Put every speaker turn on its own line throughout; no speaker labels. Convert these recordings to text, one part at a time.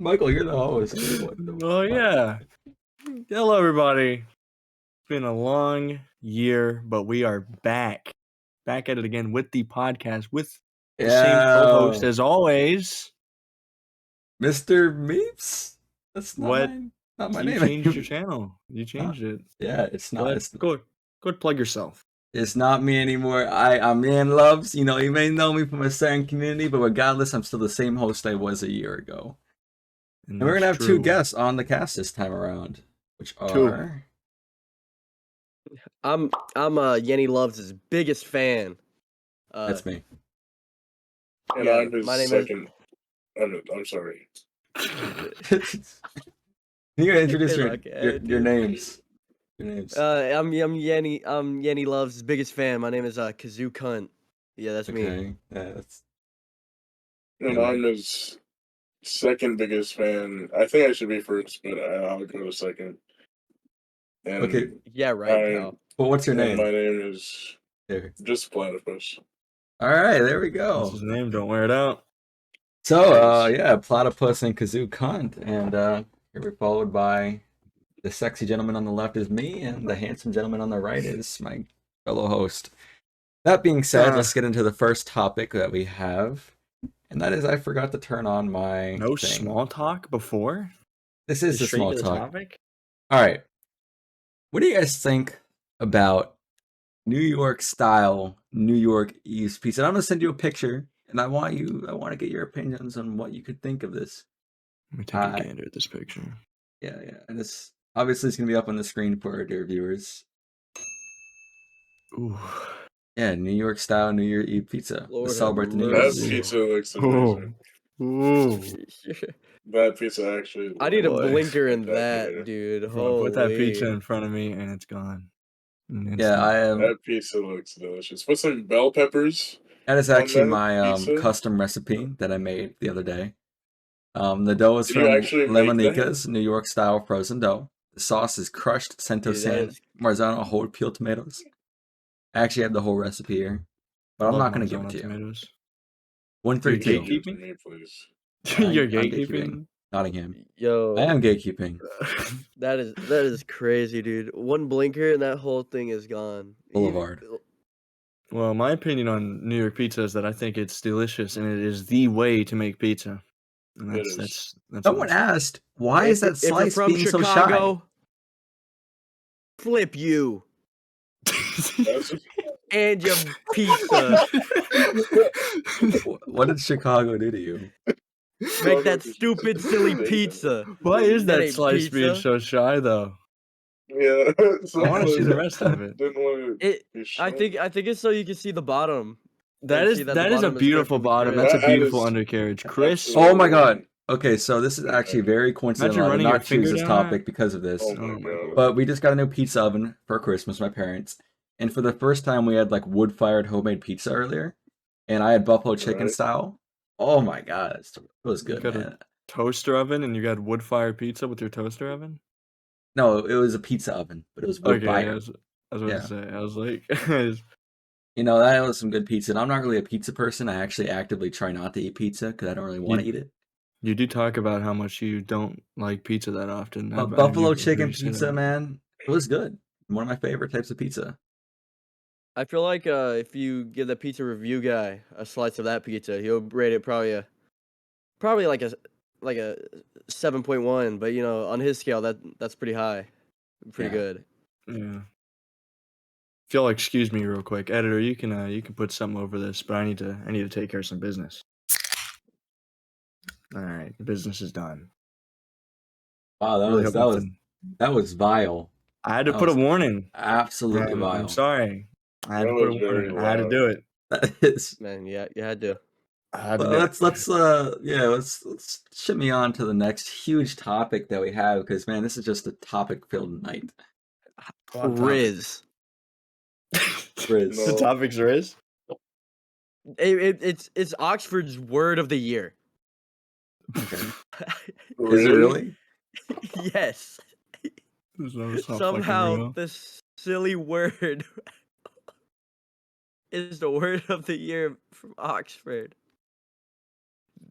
Michael, you're the host.
Oh yeah. Hello, everybody. It's been a long year, but we are back at it again with the podcast with the same co-host as always.
Mr. Meeps. That's
What?
not my
You
name.
changed your channel. You changed it.
Yeah, it's not.
Go ahead, plug yourself.
It's not me anymore. I'm Man Loves. You know, you may know me from a certain community, but regardless, I'm still the same host I was a year ago. And we're gonna have two guests on the cast this time around, which are.
I'm Yenny Loves' biggest fan.
That's me.
And
yeah,
I'm his
my name
second. I'm sorry.
You gotta introduce
It's
your
okay,
your names. Your names.
I'm Yenny Loves' biggest fan. My name is Kazoo Cunt. Yeah, that's me.
Okay. Yeah, that's.
And I'm his second biggest fan. I think I should be first, but I'll go to second. And
Okay.
Yeah, right, pal.
Well, what's your name?
My name is
There.
just Platypus.
All right, there we go.
That's his name. Don't wear it out.
So, yeah, Platypus and Kazoo Cunt, and here we're followed by the sexy gentleman on the left is me, and the handsome gentleman on the right is my fellow host. That being said, let's get into the first topic that we have, and that is I forgot to turn on my
No
thing.
small talk before.
This is the small talk.
Topic?
All right, what do you guys think about New York style New York East pizza? I'm gonna send you a picture, and I want to get your opinions on what you could think of this.
Let me take a gander at this picture.
Yeah, and this obviously it's gonna be up on the screen for our dear viewers.
Ooh.
Yeah, New York style New Year Eve pizza.
Lord
Let's celebrate the New
That
Year's Eve.
pizza looks amazing.
Ooh.
That pizza actually.
I need a
Boy.
blinker in that, dude.
Put that pizza
Holy.
in front of me and it's gone.
Yeah, I am.
That pizza looks delicious. Put some bell peppers.
That is actually my
pizza?
custom recipe that I made the other day. The dough is
Did
from
you actually make
Lemonica's New York style frozen dough. The sauce is crushed Cento
Dude,
San Marzano whole peeled tomatoes. I actually have the whole recipe here, but I'm not going to give it to you.
Tomatoes.
132.
Give it to me, please.
You're
I'm
gatekeeping?
Nottingham.
Yo,
I am gatekeeping.
that is crazy, dude. One blinker and that whole thing is gone.
Boulevard.
Well, my opinion on New York pizza is that I think it's delicious and it is the way to make pizza. And that's
Someone asked, why is that slice
from
being
Chicago,
so
flip you
That's
and your pizza.
shy? What did Chicago do to you?
Make that stupid, silly pizza.
Why is that
ain't
slice being
pizza.
so shy, though?
Yeah.
I want to see the rest of it.
Didn't want to be
I think it's so you can see the bottom.
That is a beautiful bottom. That's a beautiful undercarriage. Chris.
Oh my god. Okay, so this is actually very coincidental. I did not choose this topic because of this.
Oh my god.
But we just got a new pizza oven for Christmas, my parents. And for the first time, we had like wood-fired homemade pizza earlier. And I had buffalo chicken style. Oh my god, it was good,
You got
man.
a toaster oven and you got wood-fired pizza with your toaster oven?
No, it was a pizza oven, but it was wood-fired.
Okay, I was about to say. I was like...
You know, that was some good pizza. And I'm not really a pizza person. I actually actively try not to eat pizza because I don't really want to eat it.
You do talk about how much you don't like pizza that often.
But buffalo chicken pizza, man, it was good. One of my favorite types of pizza.
I feel like if you give the pizza review guy a slice of that pizza, he'll rate it probably like a 7.1. But you know, on his scale, that's pretty high, pretty good.
Yeah. If you'll excuse me real quick, editor, you can put something over this, but I need to take care of some business. All right, the business is done.
Wow, that was vile.
I had to put a warning.
Absolutely vile.
I'm sorry. I had to put a warning. I had to do it.
That is,
man. Yeah, you had to.
Let's shimmy on to the next huge topic that we have because man, this is just a topic-filled night.
Riz.
The topic's Riz?
It's Oxford's word of the year.
Okay. Is it really?
Yes. Somehow this silly word is the word of the year from Oxford.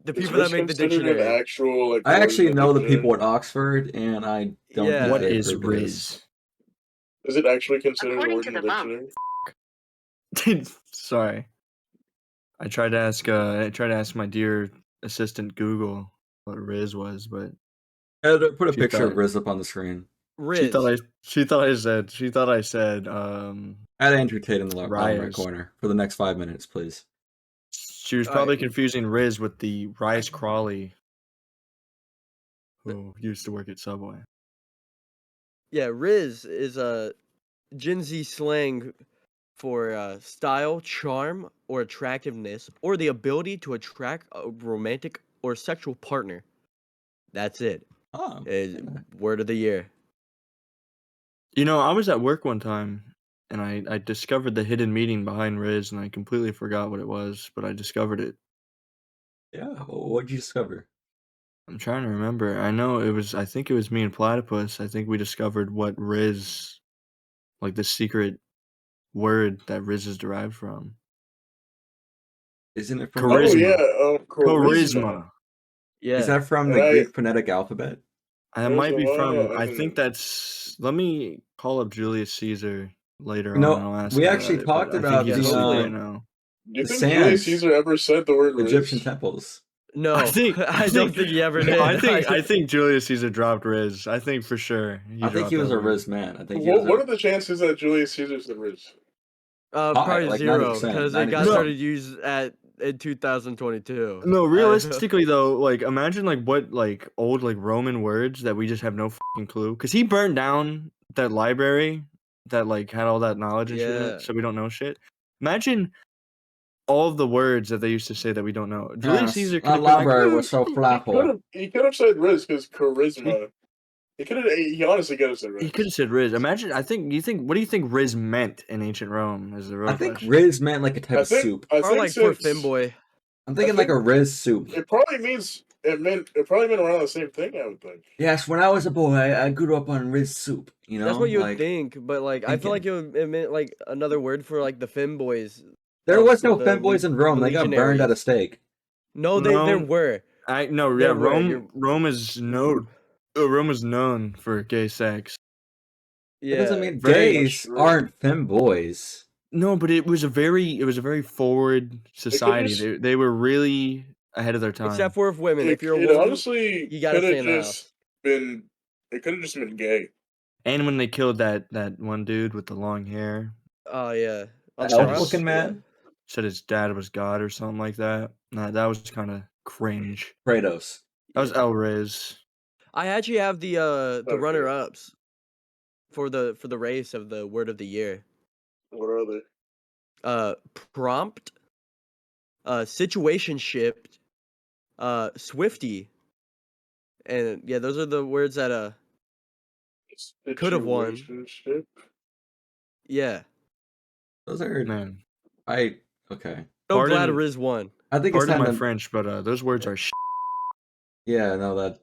The
Is
people that
Riz
make the
considered an
dictionary.
actual like?
I
word
actually
in the
know the
dictionary?
people at Oxford, and I don't
Yeah.
think
What
they
is
approve of this.
Riz?
Is it actually considered a
According
word
to
in the
the bump.
dictionary?
Sorry. I tried to ask my dear assistant Google what Riz was, but
Put a
She
picture of
thought-
Riz up on the screen.
Riz.
she thought I said
Add Andrew Tate in the bottom right
Riot.
corner for the next 5 minutes, please.
She was
All
probably
right.
confusing Riz with the Rice Crawley who used to work at Subway.
Yeah, Riz is a Gen Z slang for style, charm, or attractiveness, or the ability to attract a romantic or sexual partner. That's it.
Oh,
Word of the year.
You know, I was at work one time and I discovered the hidden meaning behind Riz and I completely forgot what it was, but I discovered it.
yeah. What'd you discover?
I'm trying to remember. I think it was me and Platypus. I think we discovered what Riz, like the secret word that Riz is derived from.
Isn't it from?
Charisma.
Oh yeah,
Charisma.
Yeah.
Is that from
And
the
I-
Greek phonetic alphabet?
And it might be from.
Charisma,
I
I
think
think-
that's. Let me call up Julius Caesar later
You know,
on. And I'll ask
we
him
actually
about it,
talked
but I
about
think he's
the,
asleep
hopefully-
right now.
Do you
The
think
sands.
Julius Caesar ever said the word Riz?
Egyptian temples.
No,
I think-
I don't think he ever did.
I think Julius Caesar dropped Riz. I think for sure.
I think he was
dropped that
a
word.
Riz man. I think he was
What are the chances that Julius Caesar said Riz?
probably
like
0
90%,
because it got
90%.
started used in 2022.
No, realistically though, like imagine like what like old like Roman words that we just have no fucking clue. Because he burned down that library that like had all that knowledge and shit in
Yeah.
it, so we don't know shit. Imagine all of the words that they used to say that we don't know. Julius Caesar could
Our
have been like,
library was so flappable.
He could have said Riz because charisma. He honestly could have said Riz.
he could have said Riz. Imagine, what do you think Riz meant in ancient Rome? Is the real
I think
question.
Riz meant like a type of soup.
I
Or
think
like for
since-
femboy.
I'm thinking
I
like a
think-
Riz soup.
It probably meant around the same thing. I would think.
Yes, when I was a boy, I grew up on Riz soup. You know,
That's what you would
like,
think, but like I feel like it meant like another word for like the femboys.
There was no
the
femboys in Rome.
the
They got burned at a
legionaries.
stake.
No,
No.
there were.
Yeah,
were, you're-
Rome is known. Rome is known for gay sex.
That
Yeah.
doesn't mean
very
gays
true.
aren't femboys.
No, but it was a very forward society.
just-
They were really ahead of their time.
Except for if women. If you're a
it
woman,
honestly
you gotta
could
stay
have
in the
just been. It could have just been gay.
And when they killed that one dude with the long hair,
oh yeah. On
That
the
elf
cross?
looking man?
said his dad was God or something like that. That was kind of cringe.
Kratos.
That was El Riz.
I actually have the
Okay.
runner ups for the race of the word of the year.
What are they?
Prompt, situationship, swifty, and yeah, those are the words that Could have won.
Situationship?
yeah.
Those are
Man,
okay.
So glad
Pardon-
Riz won.
I think it's
pardon
time
my
to,
French, but those words are
Yeah, no, that.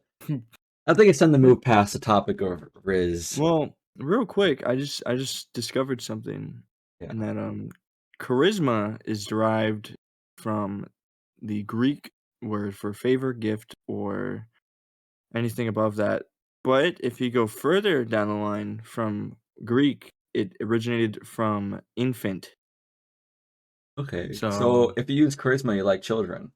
I think it's time to move past the topic of Riz.
Well, real quick, I just discovered something,
Yeah.
and that charisma is derived from the Greek word for favor, gift, or anything above that. But if you go further down the line from Greek, it originated from infant.
Okay,
So-
so if you use charisma, you like children.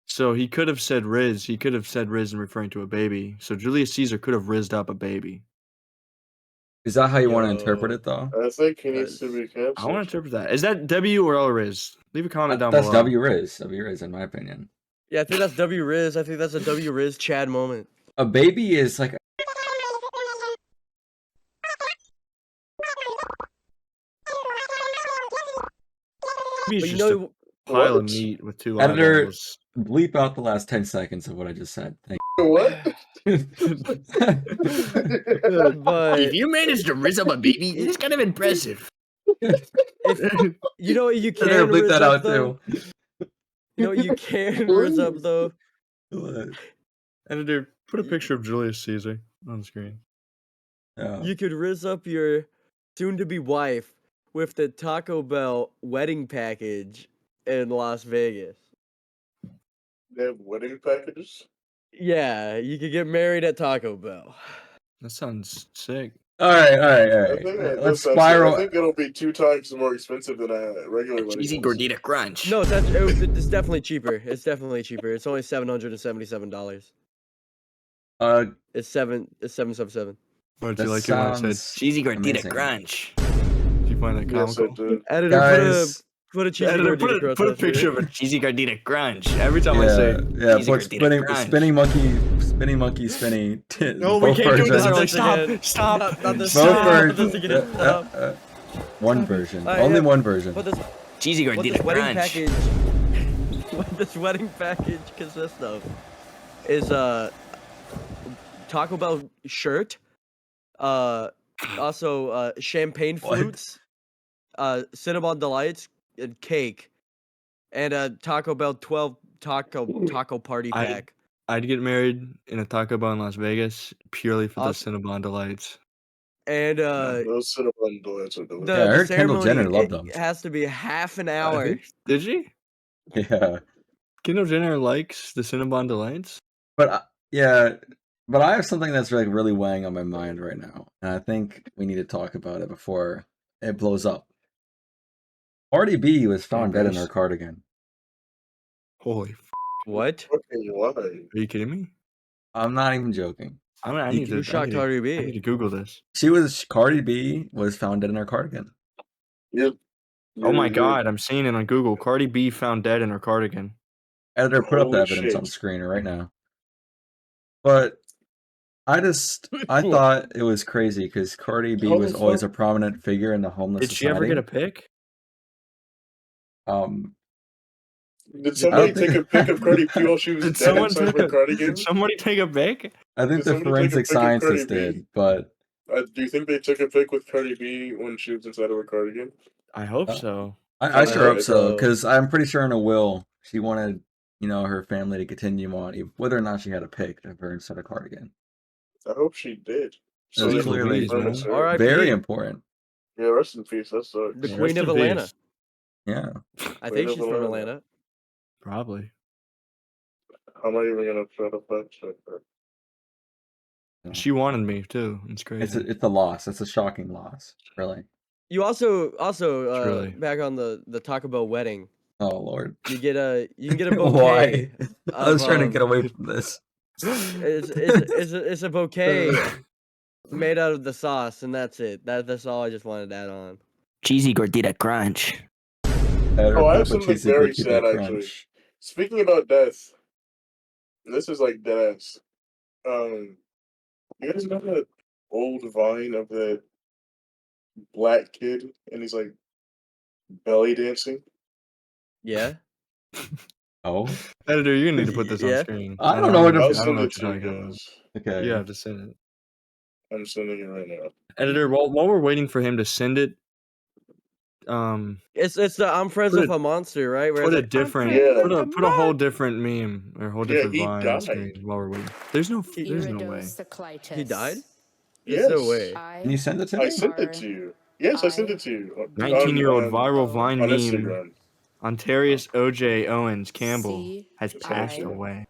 So he could have said Riz. He could have said Riz in referring to a baby. So Julius Caesar could have rizzed up a baby.
Is that how you want to
Yo,
interpret it, though?
I think he needs to be canceled.
I want to interpret that. Is that W or L Riz? Leave a comment down
That's
below.
W Riz. W Riz, in my opinion.
Yeah, I think that's W Riz. I think that's a W Riz Chad moment.
A baby is like
Maybe
But
it's
you
just a
know,
pile of
What?
meat with two
Editor-
eyeballs.
bleep out the last 10 seconds of what I just said. Thank
What?
you.
but
you managed to rizz up a baby, it's kind of impressive.
if you know what you can
Editor, bleep
Riz
that
up,
out
though?
too.
You know what you can Riz up though?
Editor, put a picture of Julius Caesar on the screen.
Yeah.
You could Riz up your soon-to-be wife with the Taco Bell wedding package in Las Vegas.
They have wedding packages.
Yeah, you could get married at Taco Bell.
That sounds sick.
All right.
I think
Let's
I
spiral.
think it'll be 2 times more expensive than a regular wedding.
Cheesy
is.
gordita crunch.
No, it's definitely cheaper. It's definitely cheaper. It's only $777. It's 777.
Why'd
That
you like it when I said
sounds
cheesy gordita
amazing.
crunch? Did you find that
Yes, I
comical?
did.
Editor,
Guys,
put a cheesy
Editor,
gordita
put
crunch
a
on screen.
picture of a cheesy gordita crunch. Every time I say
Yeah.
cheesy
Put
gordita crunch.
spinning monkey, spinning.
No, we
both
can't do this.
versions.
Like, stop.
Not this
Both
again.
versions.
Not this again. Stop.
One version.
Alright,
Only
yeah.
one version.
What this
Cheesy
what
gordita
this wedding
crunch.
package what this wedding package consists of is Taco Bell shirt, also champagne
What?
flutes, Cinnabon delights, and cake, and a Taco Bell 12 taco party pack.
I'd get married in a Taco Bell in Las Vegas purely for the
Awesome.
Cinnabon delights.
And
Those Cinnabon delights are delicious.
Yeah, I
the
heard Kendall
ceremony
Jenner loved them.
it has to be half an
I
hour.
think- Did she?
Yeah.
Kendall Jenner likes the Cinnabon delights.
But but I have something that's like really weighing on my mind right now, and I think we need to talk about it before it blows up. Cardi B was found dead in her
Gross.
cardigan.
Holy,
What?
Okay, why?
are you kidding me?
I'm not even joking.
I
You
need
can-
to.
Who shot Cardi
I need
B?
to Google this.
Cardi B was found dead in her cardigan.
Oh my God, I'm seeing it on Google. Cardi B found dead in her cardigan.
Editor, put up the
Holy
evidence on
shit.
screen right now. But I thought it was crazy because Cardi B
How
was
the
always a
fuck-
prominent figure in the homeless
Did she ever
society.
get a pic?
Did somebody
think-
take a pic of Cardi B while she was
Did
dead
someone
inside of her cardigan?
Did somebody take a pic?
I think
Did
the
somebody take a
forensic
pic of Cardi
scientists
B?
did, but
Do you think they took a pic with Cardi B when she was inside of her cardigan?
I hope
Uh,
so.
I sure hope
hope
so
so.
because I'm pretty sure in a will she wanted her family to continue on, whether or not she had a pic of her inside a cardigan.
I hope she did.
It was
they
clearly
confirm it's her.
R.I.P.
very important.
Yeah, rest in peace. That sucks.
The
Yeah,
Queen
rest
of
in
Atlanta.
peace.
Yeah.
I
Queen
think
of
she's from
Atlanta.
Atlanta.
Probably.
I'm not even gonna try to fact check that.
Yeah.
She wanted me too. It's crazy.
It's a loss. It's a shocking loss. Really.
You also
really-
back on the Taco Bell wedding,
Oh Lord.
you can get a bouquet.
Why? I was
of,
trying to get away from this.
It's a bouquet made out of the sauce, and that's it. That's all I just wanted to add on.
Cheesy gordita crunch.
Oh, I have something very sad actually. Speaking about death, this is like dead ass. You guys know that old vine of the black kid and he's like belly dancing?
Yeah.
Oh.
Editor, you're gonna need to put this
Yeah.
on screen.
I don't know what
I'll
to-
send
what
it to
you're
you
talking about.
guys.
Okay.
You have to send it.
I'm sending it right now.
Editor, while we're waiting for him to send it,
It's the I'm friends
Put
with
it-
a monster, right? Where
put a
it's like,
different,
Yeah.
put a whole different meme or a whole
Yeah,
different
he
vine on
died.
screen while we're waiting. There's no way.
Iridocyclitis.
he died?
Yes.
There's no way.
Can you send it to
I
me?
sent it to you. Yes, I sent it to you.
19-year-old
on-
viral Vine
on
meme.
Instagram.
Ontarius O.J. Owens Campbell has passed
C-I-
away.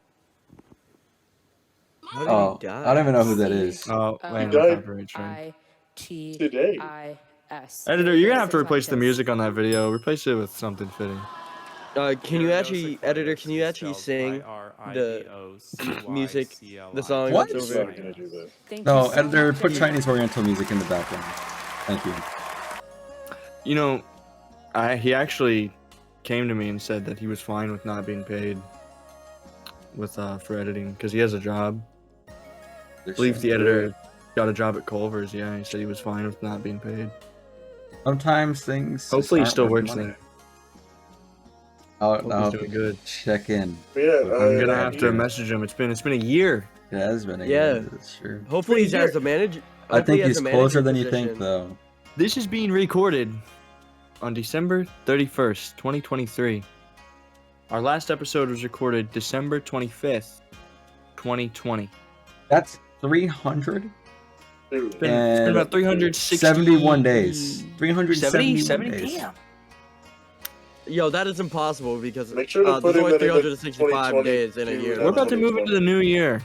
How did
Oh,
he die?
I don't even know who that is.
Oh,
He
land
died.
copyright strike.
Today.
ITIS.
Editor, you're gonna have to replace the music on that video. Replace it with something fitting.
Can you actually, editor? Can you actually sing the music, the song
What?
that's
He's
over
not
here?
gonna do that.
Thank
No,
you so
editor,
much.
put Chinese Oriental music in the background. Thank you.
You know, he actually came to me and said that he was fine with not being paid with for editing because he has a job. I believe the editor got a job at Culver's. Yeah, he said he was fine with not being paid.
Sometimes things. just
Hopefully, he
aren't
still
worth
works
money.
there.
I'll
Hope he's doing good.
check in.
But yeah,
I'm gonna have to
yeah.
message him. It's been a year.
It has been a
Yeah.
year, that's true.
Hopefully he's as a manager.
I think
hopefully
he's
as a
closer
managing
than you think,
position.
though.
This is being recorded on December 31st, 2023. Our last episode was recorded December 25th, 2020.
That's 300
Dude,
It's been about 360
71 days. 371
70
days.
damn.
Yo, that is impossible because
Make sure to
there's
put
only
in the
365
2020
days in a
queue
year.
and
We're about to move
2020.
into the new year.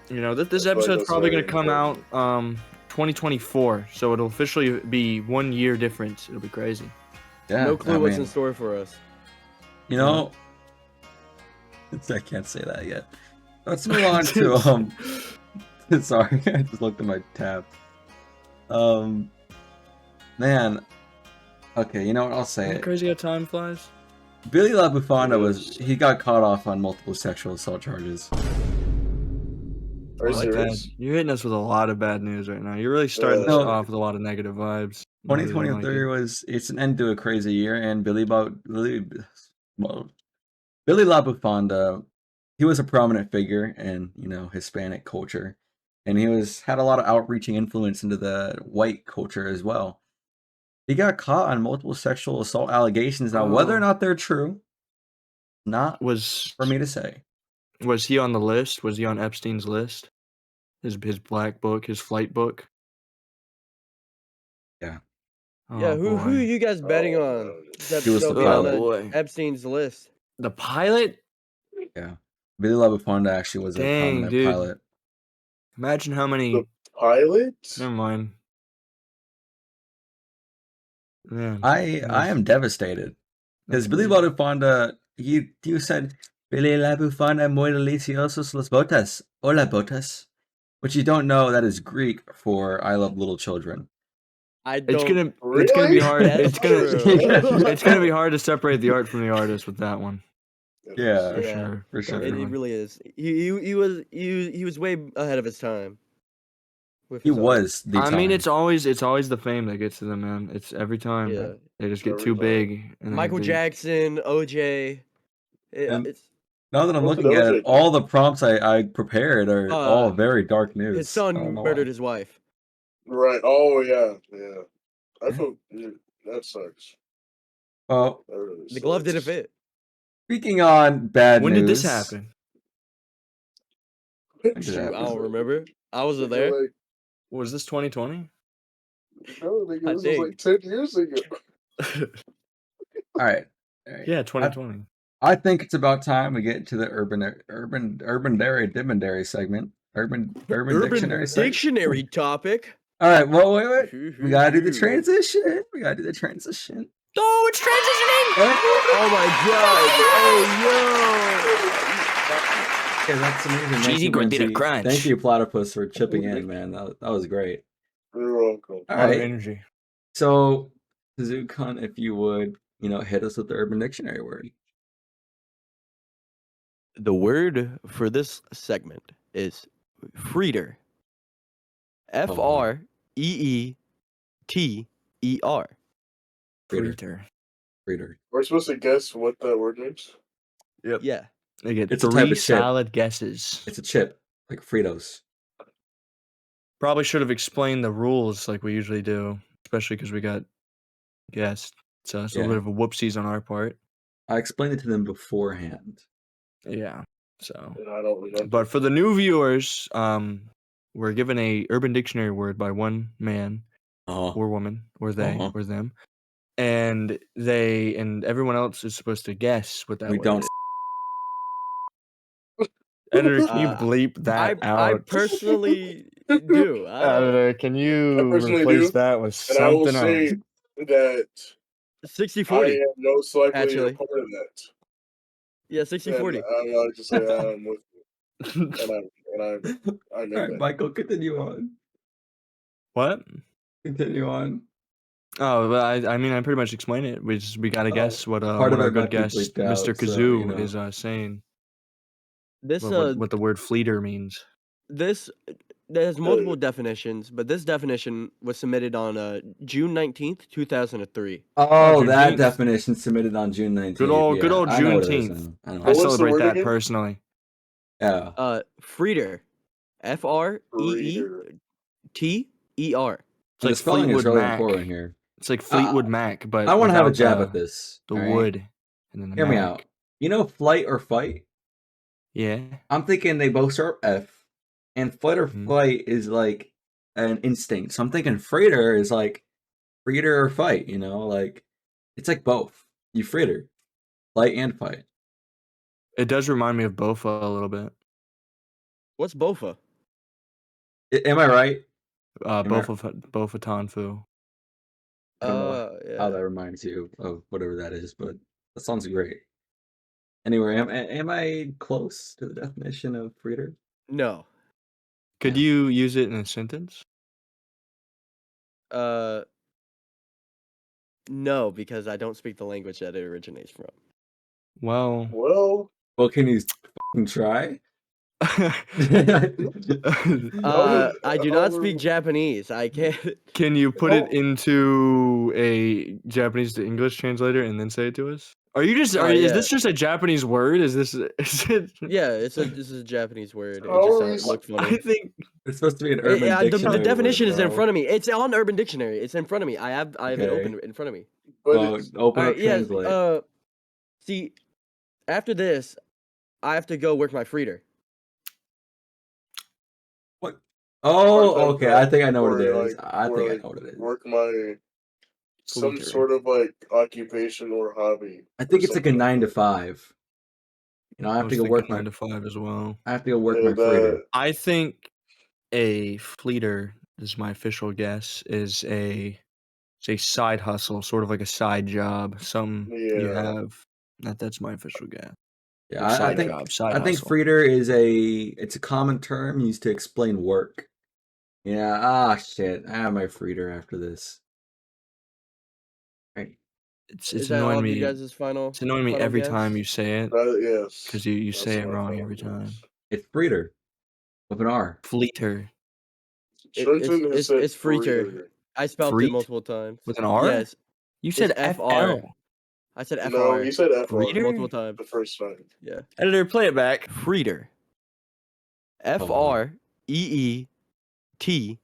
You know, this
That's why
episode's
that's
probably
very
gonna come out
important.
2024, so it'll officially be 1 year difference. It'll be crazy.
Yeah,
No clue
I
what's
mean,
in store for us.
you know, I can't say that yet. Let's move on to sorry, I just looked at my tab. Man, okay, you know what? I'll say
Isn't it
it.
crazy how time flies?
Billy LaBuffonda
Yes.
he got caught off on multiple sexual assault charges.
Are you
Like that.
serious?
You're hitting us with a lot of bad news right now. You're really starting us
No.
off with a lot of negative vibes. I really don't like
2023
it.
it's an end to a crazy year, and Billy LaBuffonda, he was a prominent figure in, you know, Hispanic culture, and he had a lot of outreaching influence into the white culture as well. He got caught on multiple sexual assault allegations. Now, whether or
Oh.
not they're true, not
Was
for me to say.
he on the list? Was he on Epstein's list? His black book, his flight book.
Yeah.
Oh,
Yeah, who
boy.
are you guys betting
Oh,
on
no.
that
He was
they'll
the
be on
pilot.
boy.
Epstein's list?
The pilot?
Yeah. Billy LaBuffonda actually was a
Dang,
prominent
dude.
pilot.
Imagine how many.
The pilot?
Never mind. Man,
I am devastated because Billy LaBuffonda he said Billy LaBuffonda muy deliciosos los botas. Hola botas. Which you don't know, that is Greek for I love little children.
I
It's
don't.
gonna
Really?
it's gonna be hard.
That's
It's gonna
true.
it's gonna be hard to separate the art from the artist with that one.
Yeah,
For
Yeah,
sure.
for sure.
It
Definitely.
really is. He was way ahead of his time. With
He
his art.
was the
I
time.
mean, it's always the fame that gets to them, man. It's every time.
Yeah.
They just get
Every
too
time.
big. And they
Michael
get big.
Jackson, OJ.
And
It's
now that I'm
What did
looking at
OJ
it, all the prompts I prepared are all very dark news.
his
I don't
son
know
murdered
why.
his wife.
Right. Oh, yeah. Yeah. I feel that sucks.
Well,
That really
The glove didn't
sucks.
fit.
speaking on bad
When
news.
did this happen?
When did it
Shoot, I
happen?
don't remember. I
I
wasn't
feel
there.
like,
Was this 2020?
no, nigga,
I
this was
think.
like 10 years ago.
All right.
Yeah, 2020.
I think it's about time we get to the urban dictionary segment. Urban dictionary segment.
Dictionary topic.
All right. Well, wait. We gotta do the transition.
Oh, it's transitioning!
Oh my god. Oh
Okay, that's amazing.
Cheesy
Thank you,
gordita
Lindsay.
crunch.
Thank you, Platypus, for chipping in, man. That was great.
You're welcome.
All
A lot of
right.
energy.
So, Zukun, if you would, hit us with the Urban Dictionary word.
yo. The word for this segment is Freeder. FREETER.
Freeter.
Reader.
We're supposed to guess what that word means?
Yep.
Yeah.
They get
It's a
three
type of chip.
solid guesses.
It's a chip, like Fritos.
Probably should have explained the rules like we usually do, especially because we got guests. So it's a little bit of a whoopsies on our part.
I explained it to them beforehand.
Yeah. So,
And I don't remember.
but for the new viewers, we're given a Urban Dictionary word by one man or woman or they or them, and everyone else is supposed to guess what that
We
word
don't.
is. Editor, can you bleep that out?
I personally do.
Editor, can you
I personally
replace
do,
that with
and I will
something
say
else?
that
60-40.
I am most likely
Actually.
a part of that.
Yeah,
And
60-40.
I like to say I'm with you. And I'm
All
in
right,
that.
Michael, continue on.
What?
Continue on.
Oh, well, I mean, I pretty much explained it. We gotta guess what
part of
our
it
good
might be
guest,
bleeped
Mr.
out, so,
Kazoo, is saying.
This
What the word fleeter means.
There's multiple definitions, but this definition was submitted on June 19th, 2003.
Oh,
Juneteenth.
that definition submitted on June 19th.
Good old
I know what it is
Juneteenth.
now. I know.
I
What's the
celebrate
word
that
again?
personally.
Yeah.
Freeter. FREETER.
It's
And
like
the spelling is
Fleetwood
really
Mac.
important here.
It's like Fleetwood Mac, but
I want to have a
without
jab at this.
the
all right?
wood and then the
Hear me
Mac.
out. You know, flight or fight?
Yeah.
I'm thinking they both start with F, and flight or
Mhm.
flight is like an instinct. So I'm thinking freighter is like freeder or fight. Like it's like both. You fritter. Flight and fight.
It does remind me of Bofa a little bit.
What's Bofa?
Am I right?
Bofa Tanfu.
I don't know
Yeah.
how that reminds you of whatever that is, but that sounds great. Anyway, am I close to the definition of fritter?
No.
Could
Yeah.
you use it in a sentence?
No, because I don't speak the language that it originates from.
Well,
Well,
Well, can you fucking try?
I do not speak Japanese. I can't.
can you put it
Oh.
into a Japanese to English translator and then say it to us? Are you just? Is
Yeah.
this just a Japanese word? Is this? Is it?
Yeah, this is a Japanese word. It
How
just
are
looked
I
funny.
think
It's supposed to be an urban
The
dictionary.
definition
word,
is in
bro.
front of me. It's on Urban Dictionary. It's in front of me. I have it open
Okay.
in front of me.
but
Well,
it's,
open
All
up
right. Yes.
translate.
See, after this, I have to go work my fritter.
What? Oh,
part-time
okay. I
job
think I know what it
or,
is.
like,
I think I
or,
know what it is.
work my some
Fleeter.
sort of like occupation or hobby.
I think
or
it's like a
something
9 to
that.
5. You know, I
I
have
was
to go
thinking
work my.
9 to 5 as well.
I have to go work
Yeah,
my fritter.
I think a fleeter, this is my official guess, is a side hustle, sort of like a side job, something you
Yeah.
have. That's my official guess.
Yeah,
Like
I
side
think
job, side
I think
hustle.
fritter is it's a common term used to explain work. Yeah. Shit. I have my fritter after this. Right.
It's
Is that all
annoying
of you
me.
guys' final?
It's annoying me
final
every
guess?
time you say it
Yes.
because you
That's
say it
my
wrong
final
every
guess.
time.
It's fritter with an R.
Fleeter
Trenton has said
It's fritter.
fritter.
I spelled it
Freet?
multiple times.
with an R.
Yes.
You said
It's FR.
FL.
I said FR
No, he said FR
Fritter?
multiple times.
the first time.
Yeah.
Editor, play it back.
Fritter.
Hold on.
FREETER.
Play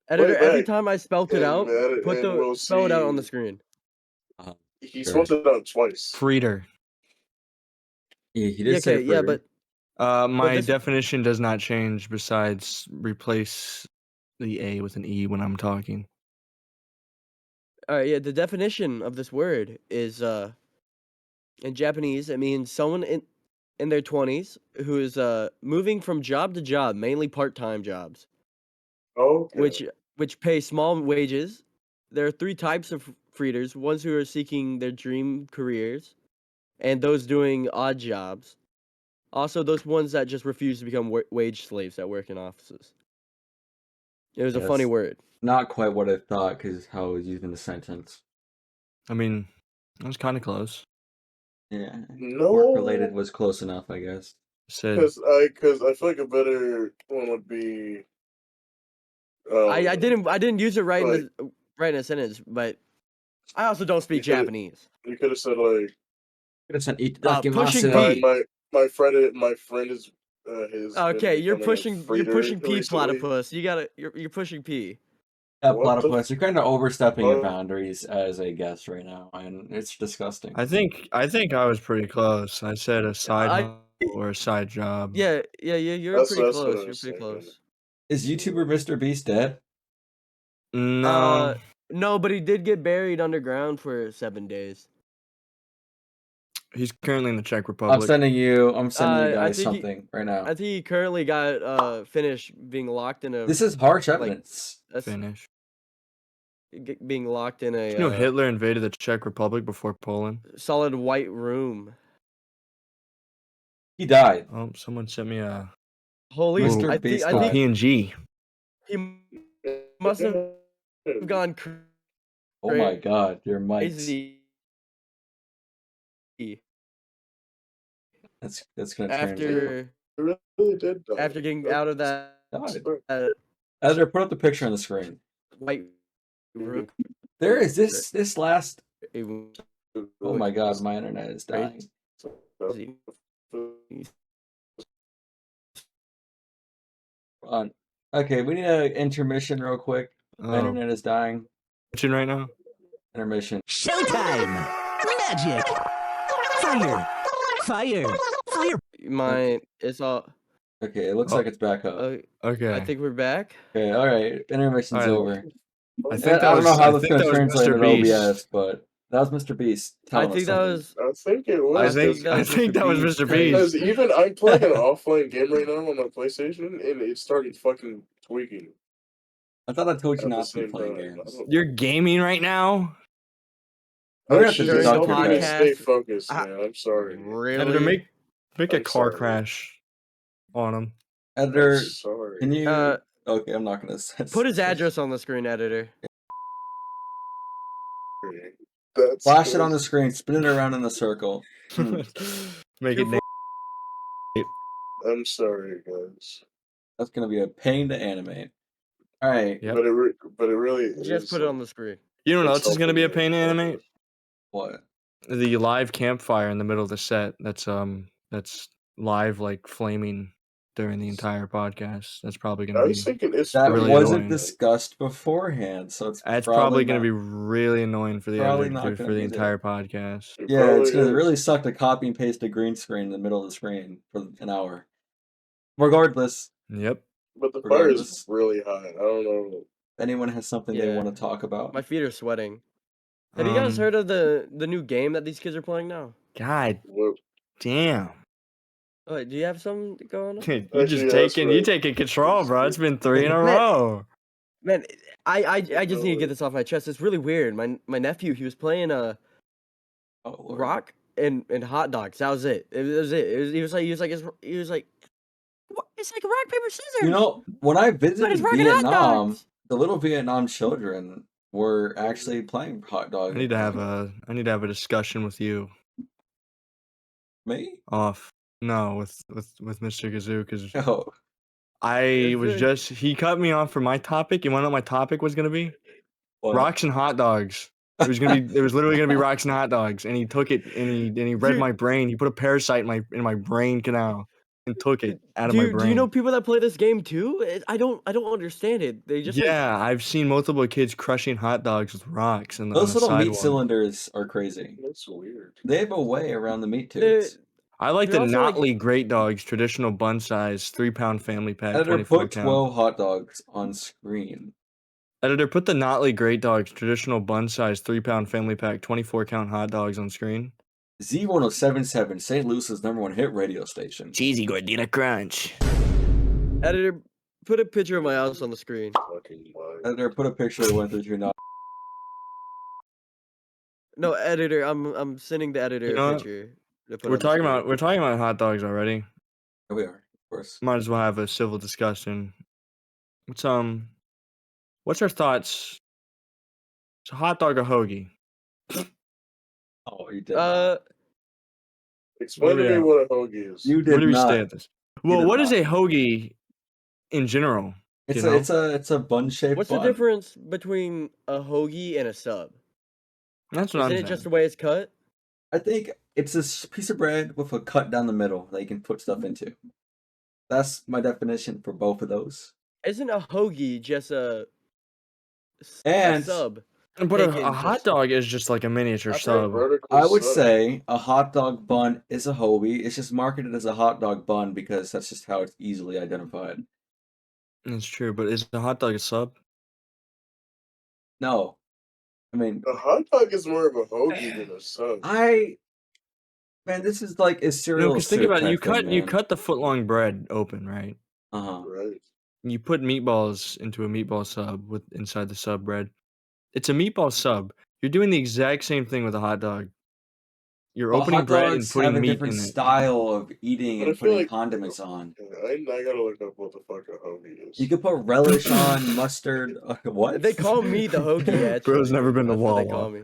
Editor,
it
every
back,
time I spelt it out,
and we'll
spell it out on the
see.
screen.
He
Sure.
spelled it out twice.
Freeter.
He did
Yeah,
say
okay, yeah,
fritter.
My
this-
definition does not change besides replace the A with an E when I'm talking.
yeah, the definition of this word is in Japanese, it means someone in their 20s who is moving from job to job, mainly part-time jobs,
Okay.
which pay small wages. There are 3 types of freeders: ones who are seeking their dream careers, and those doing odd jobs. Also, those ones that just refuse to become wage slaves that work in offices. It was a funny
Yes.
word.
Not quite what I thought because how it was used in the sentence.
I mean, that was kind of close.
Yeah.
No.
Work related was close enough, I guess.
Said
Because I feel like a better one would be.
I didn't use it right
like,
in a sentence, but I also don't speak
You could've-
Japanese.
You could have said like
Could have said
Pushing
itadakimasu.
P.
my friend is his.
Okay, you're pushing P,
recently.
platypus. You're pushing P.
What the
Platypus, you're kind of overstepping your
fuck?
boundaries as a guest right now, and it's disgusting.
I think I was pretty close. I said a side
I-
hustle or a side job.
Yeah, you're
That's
pretty
what I
close.
was
You're pretty
thinking.
close.
Is YouTuber Mr. Beast dead?
No,
No, but he did get buried underground for 7 days.
he's currently in the Czech
I'm
Republic.
sending you
I
guys
think he-
something right now.
I think he currently got finished being locked in a
This is harsh evidence.
Finish.
being locked in a
You know Hitler invaded the Czech Republic before Poland.
solid white room.
He died.
Oh, someone sent me a
Holy,
Mr.
I
Beast
think
died.
PNG.
he must have gone
Oh my god, your mics.
crazy
That's gonna translate.
after
Really did die.
after getting out of that
Died. Editor, put up the picture on the screen.
white room.
There is this last.
It was
Oh my god, my internet is dying.
crazy.
Hold on. Okay, we need an intermission real quick. My internet is dying.
Watching right now.
Intermission.
Showtime! Magic! Fire! Fire! Fire!
Mine it's all
Okay, it looks like it's back up.
Okay.
I think we're back.
Okay, all right. Intermission's
All right.
over.
I
I
think
don't know how this
think
going
that
to
was
translate
Mr.
into
Beast.
OBS, but that was Mr. Beast
I
telling us
think that
something.
was.
I think it
I
was
think that was Mr.
because
Beast.
even I'm playing an offline game right now on my PlayStation, and it started fucking tweaking
I thought I told you
at the
not to be
same
playing
time.
games.
You're gaming right now?
We're gonna
I
have to
should just
During
deduct
the
your
help me
game.
stay
podcast,
focused,
I-
man. I'm sorry.
Editor,
Really?
make a
I'm
car
sorry.
crash on him.
I'm
Editor,
sorry.
can you?
Uh,
Okay, I'm not gonna
Put his address on the screen, editor.
That's
Flash it on the
crazy.
screen, spin it around in a circle.
Make it.
I'm sorry, guys.
That's gonna be a pain to animate. All right,
Yep.
But it really
Just
is,
put it on the screen.
You know what
it's
else is gonna be a
helping
pain to
me.
animate?
what?
The live campfire in the middle of the set. That's live, like flaming during the entire podcast. That's probably
I
gonna
was
be.
thinking it's
That
really
wasn't
annoying.
discussed beforehand, so it's
That's
probably
gonna
not.
be really annoying for the
Probably
editor
not
to do
gonna
for the
be
entire
there.
podcast.
It
Yeah, it's
probably
gonna
is.
really suck to copy and paste a green screen in the middle of the screen for an hour. Regardless,
Yep.
But the fire is
regardless,
really hot. I don't know.
if anyone has something they
Yeah.
want to talk about.
My feet are sweating. Have you guys heard of the new game that these kids are playing now?
God
What,
damn.
Oh, do you have something going on?
You
Actually,
just
yeah, that's
taking
right.
control, bro. It's been 3 in a
Man.
row.
Man, I just need to get
No.
this off my chest. It's really weird. My nephew, he was playing
Oh, Lord.
rock and hot dogs. That was it. It was it. He was like, what? It's like rock paper scissors.
You know, when I
but
visited
it's rocking hot
Vietnam,
dogs.
the little Vietnam children were actually playing hot dog.
I need to have a discussion with you
Me?
off. No, with Mr. Gazoo, because
Oh,
he cut me off for my topic. You wanna know what my topic was gonna be?
what?
Rocks and hot dogs. It was literally gonna be rocks and hot dogs, and he took it and he read
Dude.
my brain. He put a parasite in my brain canal and took it out of my brain.
Do you know people that play this game too? I don't understand it. They just like,
Yeah, I've seen multiple kids crushing hot dogs with rocks on
Those
the
little meat
sidewalk.
cylinders are crazy.
That's weird.
They have a way around the meat
they're-
tubes.
I like the
They're also, like-
Notley Great Dogs traditional bun size 3-pound family pack.
Editor,
24
put
count.
12 hot dogs on screen.
Editor, put the Notley Great Dogs traditional bun size 3-pound family pack 24 count hot dogs on screen.
Z1077, St. Louis's #1 hit radio station.
Cheesy Gordita Crunch.
editor, put a picture of my house on the screen.
Fucking lie.
Editor, put a picture of 132
No, editor, I'm sending the editor
You know
a
what?
picture. to put
We're
on the screen.
talking about hot dogs already.
Here we are, of course.
Might as well have a civil discussion. What's our thoughts? It's a hot dog or hoagie?
Oh, you did not.
Explain
Where
to
we
me
at?
what a hoagie is.
You
Where
did
do we
not.
stay at this? Well,
did
what is
not.
a hoagie in general?
It's
you know?
it's a bun-shaped
What's
bun.
the difference between a hoagie and a sub?
That's what
Isn't
I'm
it
saying.
just the way it's cut?
I think it's a piece of bread with a cut down the middle that you can put stuff into. That's my definition for both of those.
Isn't a hoagie just a
And
sub?
But
Taken
a hot
just-
dog is just like a miniature
I've heard
sub.
vertical
I would
sub.
say a hot dog bun is a hoagie. It's just marketed as a hot dog bun because that's just how it's easily identified.
That's true, but is a hot dog a sub?
No. I mean,
A hot dog is more of a hoagie than a sub.
man, this is like a cereal.
No, because think about it. You
type
cut the foot long bread open, right?
Uh-huh.
Right.
You put meatballs into a meatball sub with inside the sub bread. It's a meatball sub. You're doing the exact same thing with a hot dog. You're
Well,
opening
hot
bread and
dogs
putting
have a
meat
different
in it.
style of eating
But I
and
feel
putting
like-
condiments on.
I gotta look up what the fuck a hoagie is.
You could put relish on, mustard. What?
They call me the hoagie. Actually,
Bro's never been to
That's what they
Wawa.
call me.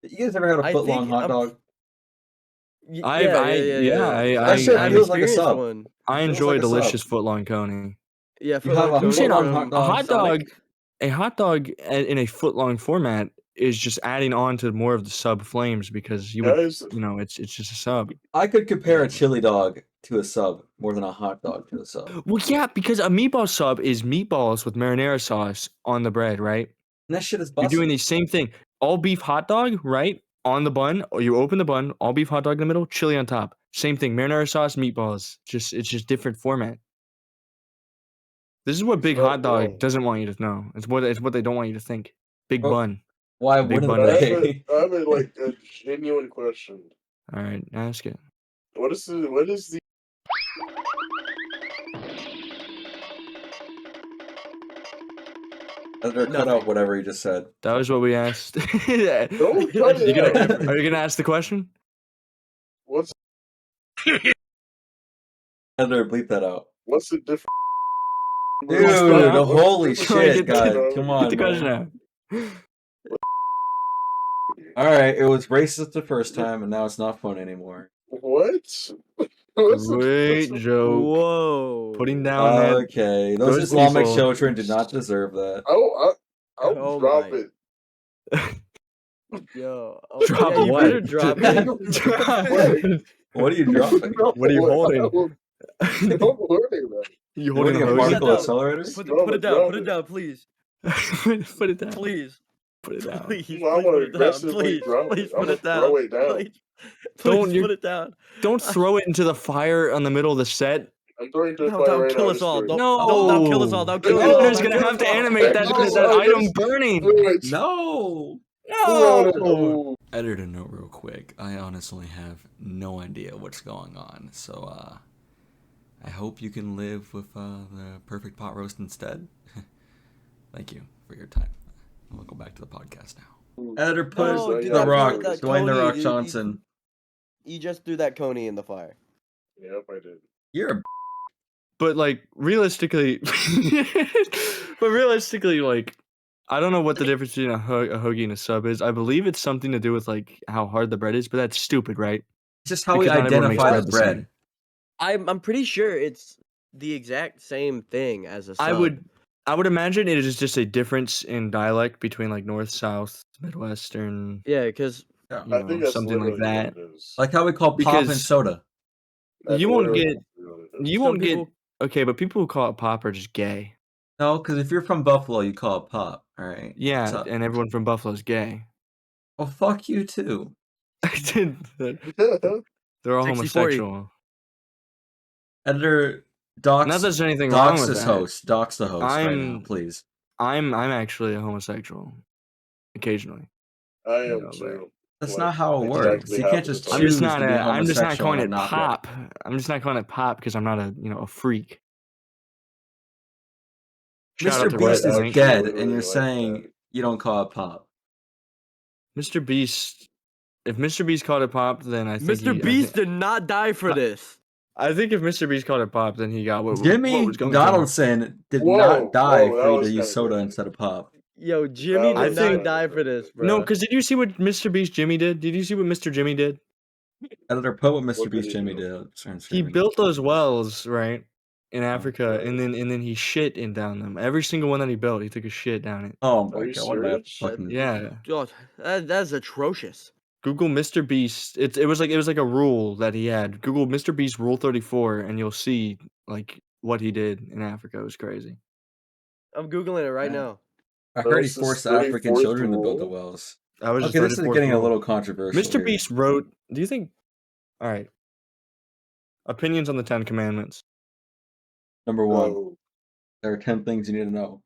You guys ever had a
I
foot long
think
hot
I'm-
dog?
That
shit
I
feels like a
experienced
sub.
one.
I
Feels
enjoy
like a sub.
delicious footlong coney.
Yeah,
You have a
Coney
foot-long
from-
hot dog.
A hot
Sonic?
dog, a hot dog in a footlong format is just adding on to more of the sub flames because
Guys,
it's just a sub.
I could compare a chili dog to a sub more than a hot dog to a sub.
Well, yeah, because a meatball sub is meatballs with marinara sauce on the bread, right?
And that shit is
You're
busted.
doing the same thing. All beef hot dog, right? On the bun, or you open the bun, all beef hot dog in the middle, chili on top. Same thing, marinara sauce, meatballs. It's just different format. This is what Big
not
Hot Dog
wrong.
doesn't want you to know. It's what they don't want you to think. Big
Oh,
Bun.
Why
Big
wouldn't
bun.
they?
I have like a genuine question.
All right, ask it.
What is the
Editor, cut out whatever you just said.
That was what we asked.
Don't cut
You
it
gonna,
out.
are you gonna ask the question?
What's
Editor, bleep that out.
what's the difference?
Dude,
out.
holy
Come on,
shit, guys. Come on,
Get the question
man.
out.
Alright, it was racist the first time, and now it's not fun anymore.
What?
Great joke.
Whoa.
Putting down that.
Okay, those
good
Islamic
people.
children did not deserve that.
I'll
Oh
drop
my.
it.
Yo. Oh,
Drop
yeah, you
what?
better drop it.
What are you dropping?
What are you holding?
Don't worry about it.
You
What
holding
are
a
you, a
Put that
particle
down.
accelerator?
Put it down. Put it down, please.
Put it down.
Please.
Put it down.
Please.
I'm
Please
gonna
put it down.
aggressively
Please.
drop
Please
it.
put
I'm
it
gonna
down.
throw it down.
Please.
Don't
Please
you-
put it down.
Don't throw it into the fire on the middle of the set.
I'm throwing to the
That'll
fire right
kill
now.
us all.
Just
Don't kill us all. Don't
The
kill us
No.
all.
editor's
Don't
gonna
kill
have
us
to
all.
animate that item burning.
No!
No.
Editor note real quick. I honestly have no idea what's going on, so I hope you can live with the perfect pot roast instead. Thank you for your time. We'll go back to the podcast now. Editor, put
No,
dude,
The
that-
Rock,
that
Dwayne The
Coney,
Rock
dude,
Johnson.
You just threw that Coney in the fire.
Yep, I did.
You're a
But like realistically, like I don't know what the difference between a hoagie and a sub is. I believe it's something to do with like how hard the bread is, but that's stupid, right?
It's just how we
Because not everyone makes
identify
bread
the
the same.
bread.
I'm pretty sure it's the exact same thing as a sub.
I would imagine it is just a difference in dialect between like north, south, midwestern,
Yeah, because
Yeah.
you
I think
know,
that's
something like
literally
that.
what it is.
Like how we call pop and
Because
soda.
That's
you won't
literally
get
what it is.
you
Some
won't get
people-
okay, but people who call it pop are just gay.
No, because if you're from Buffalo, you call it pop. All right.
Yeah,
So-
and everyone from Buffalo is gay.
well, fuck you too.
They're all
60-40.
homosexual.
Editor, dox.
Not that there's anything wrong
dox
with
this
that.
host. Dox the host right now,
I'm-
please.
I'm actually a homosexual, occasionally.
I am
No,
too.
That's
Like,
not how it
exactly
works. You
half
can't
of the
just
time.
I'm just
choose
not
to be
I'm just not
homosexual
calling it
and not be.
pop. I'm just not calling it pop because I'm not a freak. Shout out
Mr.
to
Beast
Red
is
Link.
dead,
Really
and you're
like
saying
that.
you don't call it pop.
Mr. Beast. If Mr. Beast called it pop, then I think
Mr. Beast did not die for this.
I think if Mr. Beast called it pop, then he got what
Jimmy
was going
Donaldson did
Whoa,
not die
whoa, that
for you
was
to use
kinda
soda
crazy.
instead of pop.
Yo, Jimmy
I
did not
think-
die for this, bro.
No, because did you see what Mr. Beast Jimmy did? Did you see what Mr. Jimmy did?
Editor, put what Mr.
What did
Beast
he
Jimmy
do?
did.
He built those wells, right, in Africa,
Okay.
and then he shit in down them. Every single one that he built, he took a shit down it.
Oh my
Are you
god! What about
serious?
fucking?
Yeah.
God, that's atrocious.
Google Mr. Beast. It was like a rule that he had. Google Mr. Beast Rule 34, and you'll see like what he did in Africa. It was crazy.
I'm googling it right
Yeah.
now.
I heard he
That's the
forced the African
34th
children to build the
rule?
wells.
That was
Okay,
his
this is
34th
getting a
rule.
little controversial.
Mr.
here.
Beast wrote. Do you think? All right. Opinions on the Ten Commandments.
Number one,
Oh,
there are 10 things you need to know.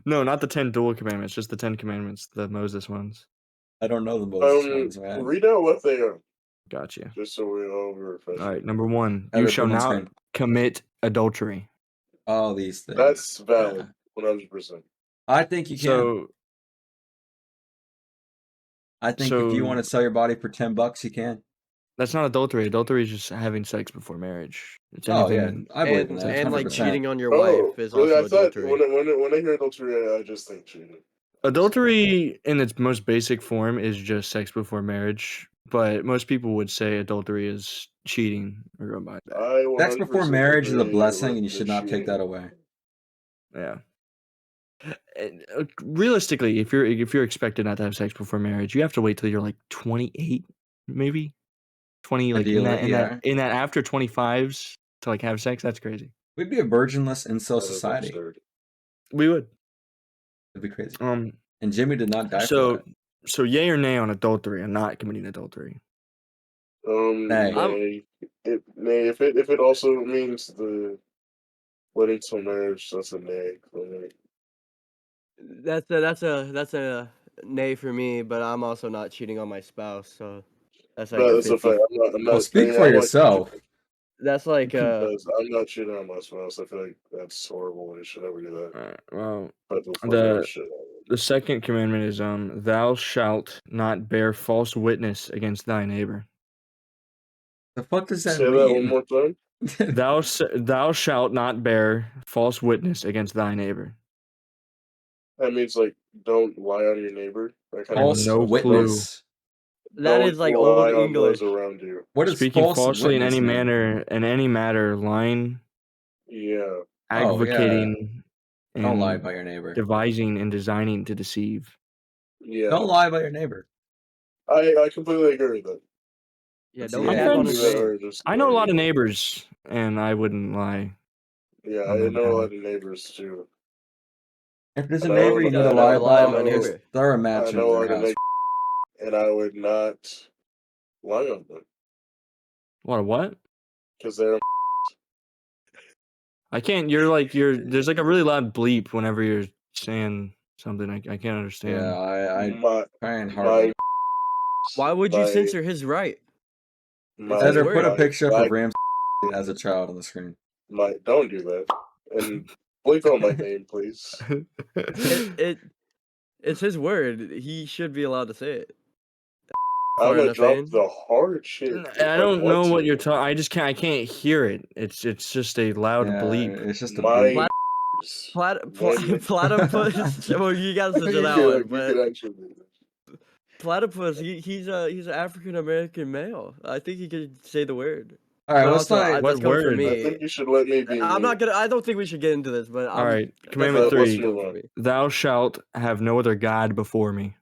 No, not the 10 dual commandments, just the 10 commandments, the Moses ones.
I don't know the Moses ones, man.
read out what they are,
Gotcha.
just so we're all refreshed.
All right, number 1, you
Editor,
shall
put 'em on
not
screen.
commit adultery.
All these things.
That's valid,
Yeah.
100%.
I think you can.
So,
I think if you
so-
want to sell your body for $10, you can.
that's not adultery. Adultery is just having sex before marriage. It's
Oh yeah,
anything.
I believe in that.
And like
100%.
cheating on your
Oh,
wife is
really?
also
I thought
adultery.
when I hear adultery, I just think cheating.
Adultery in its most basic form is just sex before marriage, but most people would say adultery is cheating or going by that.
I
Sex before
100%
marriage is a
agree
blessing,
with
and you
the
should not take that
cheating.
away.
Yeah. And, realistically, if you're expected not to have sex before marriage, you have to wait till you're like 28, maybe 20, like
Ideally,
in that after 25s to like have sex. That's crazy.
We'd be a virginless incel
That is
society.
absurd.
We would.
It'd be crazy.
Um.
And Jimmy did not die for
So
that.
so yay or nay on adultery and not committing adultery.
Nay.
Nay. Nay, if it also means the wedding till marriage, that's a nay for me.
That's a nay for me, but I'm also not cheating on my spouse, so that's like
No,
a
that's a
50.
fact. I'm
Well,
not.
speak
I
for
like
yourself.
That's like
because I'm not cheating on my spouse. I feel like that's horrible. You should never do that.
Well,
But the fuck out of shit.
the second commandment is thou shalt not bear false witness against thy neighbor.
The fuck does that
Say that one
mean?
more time.
Thou shalt not bear false witness against thy neighbor.
That means like don't lie on your neighbor. That kind
I have
of
False
no
witness.
that
don't
is like old
lie on
English.
those around you.
What does
Speaking
false
falsely in
witness
any
mean?
matter, lying,
Yeah.
Oh, yeah.
advocating,
Don't lie
and
about your neighbor.
devising and designing to deceive.
Yeah.
Don't lie about your neighbor.
I completely agree with that.
Yeah,
That's
don't
the
My
cap
end.
on
friends-
his
Do that
name.
or just
I know a lot of
lie.
neighbors, and I wouldn't lie.
Yeah,
on
I
their
know a lot
behalf.
of neighbors too.
If there's a
I
neighbor
know-
you need
I
to
know-
lie
I
about,
know-
just throw a match
I
into
know a
their
lot of
house.
neighbors, and I would not lie on them
What?
because they're
I can't. There's like a really loud bleep whenever you're saying something. I can't understand.
Yeah, I
my
try and
my.
hard.
Why would you
my-
censor his right?
my-
his
Better put a
word.
picture
my-
of Rams as a child on the screen.
don't do that and bleep out my name, please.
It's his word. He should be allowed to say it.
I'm
Far
gonna
enough
drop
in.
the hard shit.
I
if
don't know
want
what
to.
you're talking. I can't hear it. It's just a loud
Yeah,
bleep.
it's just a
My
bleep.
Platypus. Well, you got to censor
you
that
could,
one,
you
but
could actually do that.
platypus. He's an African American male. I think he could say the word.
All right,
But
let's
also,
not.
What
that's coming from
word?
I
me.
think you should let me be
I'm
me.
not gonna. I don't think we should get into this, but
All right,
that's
commandment
not-
let's
3.
move
for
on.
me.
Thou shalt have no other god before me.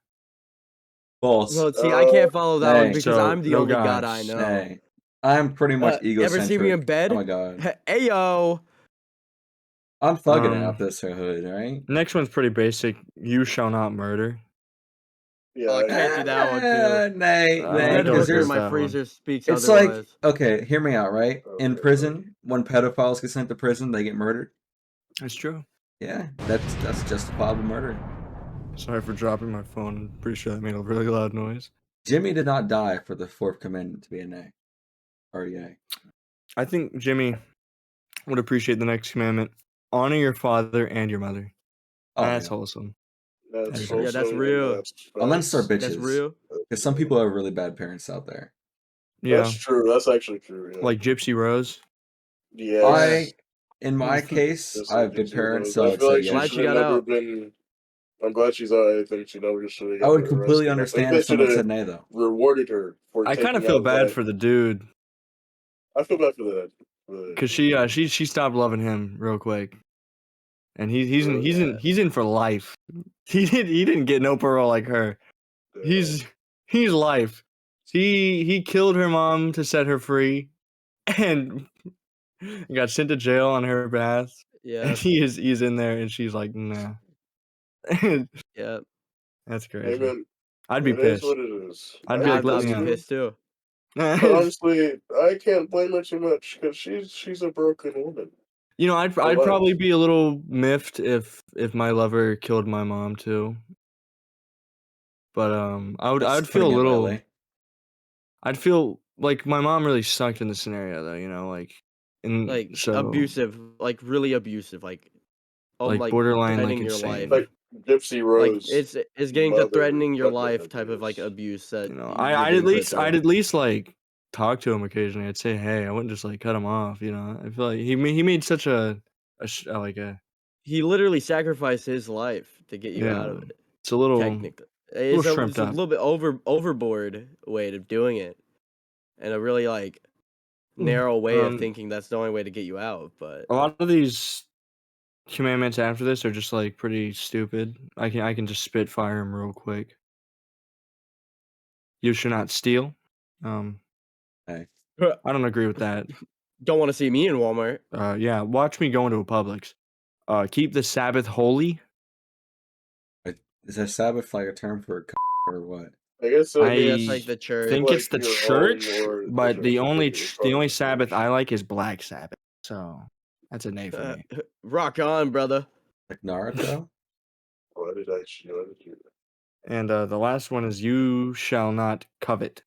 False.
Well, see, I can't follow that one
Nay.
because
So,
I'm the
no
only god I
gods.
know.
Hey, I'm pretty much egocentric.
Ever see me in bed?
Oh my god,
Ayo.
I'm thugging it
Um,
out this hood, right?
Next one's pretty basic. You shall not murder.
Yeah,
I can't do that one too.
Nay,
I
nay,
Red
don't
because
Hooker in
agree
there's.
with
my
that one.
freezer speaks
It's
otherwise.
like, okay, hear me out, right? In
Okay,
prison, when pedophiles get sent to prison, they get murdered.
That's true.
Yeah, that's justifiable murder.
Sorry for dropping my phone. I'm pretty sure that made a really loud noise.
Jimmy did not die for the fourth commandment to be a nay or yay.
I think Jimmy would appreciate the next commandment. Honor your father and your mother.
Oh,
That's
yeah.
wholesome.
that's
Yeah,
wholesome.
that's real.
That's
Unless they're
facts.
bitches.
That's real.
Because some people have really bad parents out there.
Yeah,
That's true. That's actually true. Yeah.
like Gypsy Rose.
Yes.
In my case,
Just
I have
like
good
Gypsy
parents,
Rose.
so
I
I'd
feel
say
like she
Glad
yes.
she
should have
got
never
out.
been. I'm glad she's out. I think she never should have
I
got
would completely
arrested.
understand
I
if
think
someone
they
said
should
nay,
have
though.
rewarded her for
I kind of
taking
feel
out
bad
that-
for the dude
I feel bad for that.
because she stopped loving him real quick, and he's in for life. He didn't get no parole like her. He's life. He killed her mom to set her free, and got sent to jail on her behalf.
Yeah.
And he's in there, and she's like, nah.
Yeah.
That's
Hey,
crazy.
man,
I'd be
it is
pissed.
what it is.
I'd be like, let
I'd
me
be
out.
pissed too.
But honestly, I can't blame her too much because she's a broken woman.
You know, I'd
Relax.
probably be a little miffed if my lover killed my mom too. But I would
That's
feel a
putting it
little.
lightly.
I'd feel like my mom really sucked in the scenario though. You know, like
Like abusive, like really abusive, like
like borderline, like,
threatening your
insane.
life.
Like Gypsy Rose.
Like it's getting to
mother
threatening your
weapon
life type of like
abuse.
abuse that
You know,
you're
I'd
being
at
put through.
least like talk to him occasionally. I'd say, hey, I wouldn't just like cut him off. You know, I feel like he made such
He literally sacrificed his life to get you out of
Yeah.
it.
it's a little
Technically, it's
shrimped
a
up.
little bit overboard way of doing it, and a really like narrow way of thinking that's the only way to get you out. But
a lot of these commandments after this are just like pretty stupid. I can just spitfire them real quick. You should not steal.
Hey.
I don't agree with that.
don't want to see me in Walmart.
Yeah, watch me go into a Publix. Keep the Sabbath holy.
Is a Sabbath like a term for or what?
I guess
I
Maybe that's like the church.
think
like
it's the
your
church,
own or
but the
church,
only
it's probably the
Sabbath
church.
I like is Black Sabbath. So That's an A for me.
Rock on, brother.
Like Naruto.
Why did I do that?
And the last one is you shall not covet.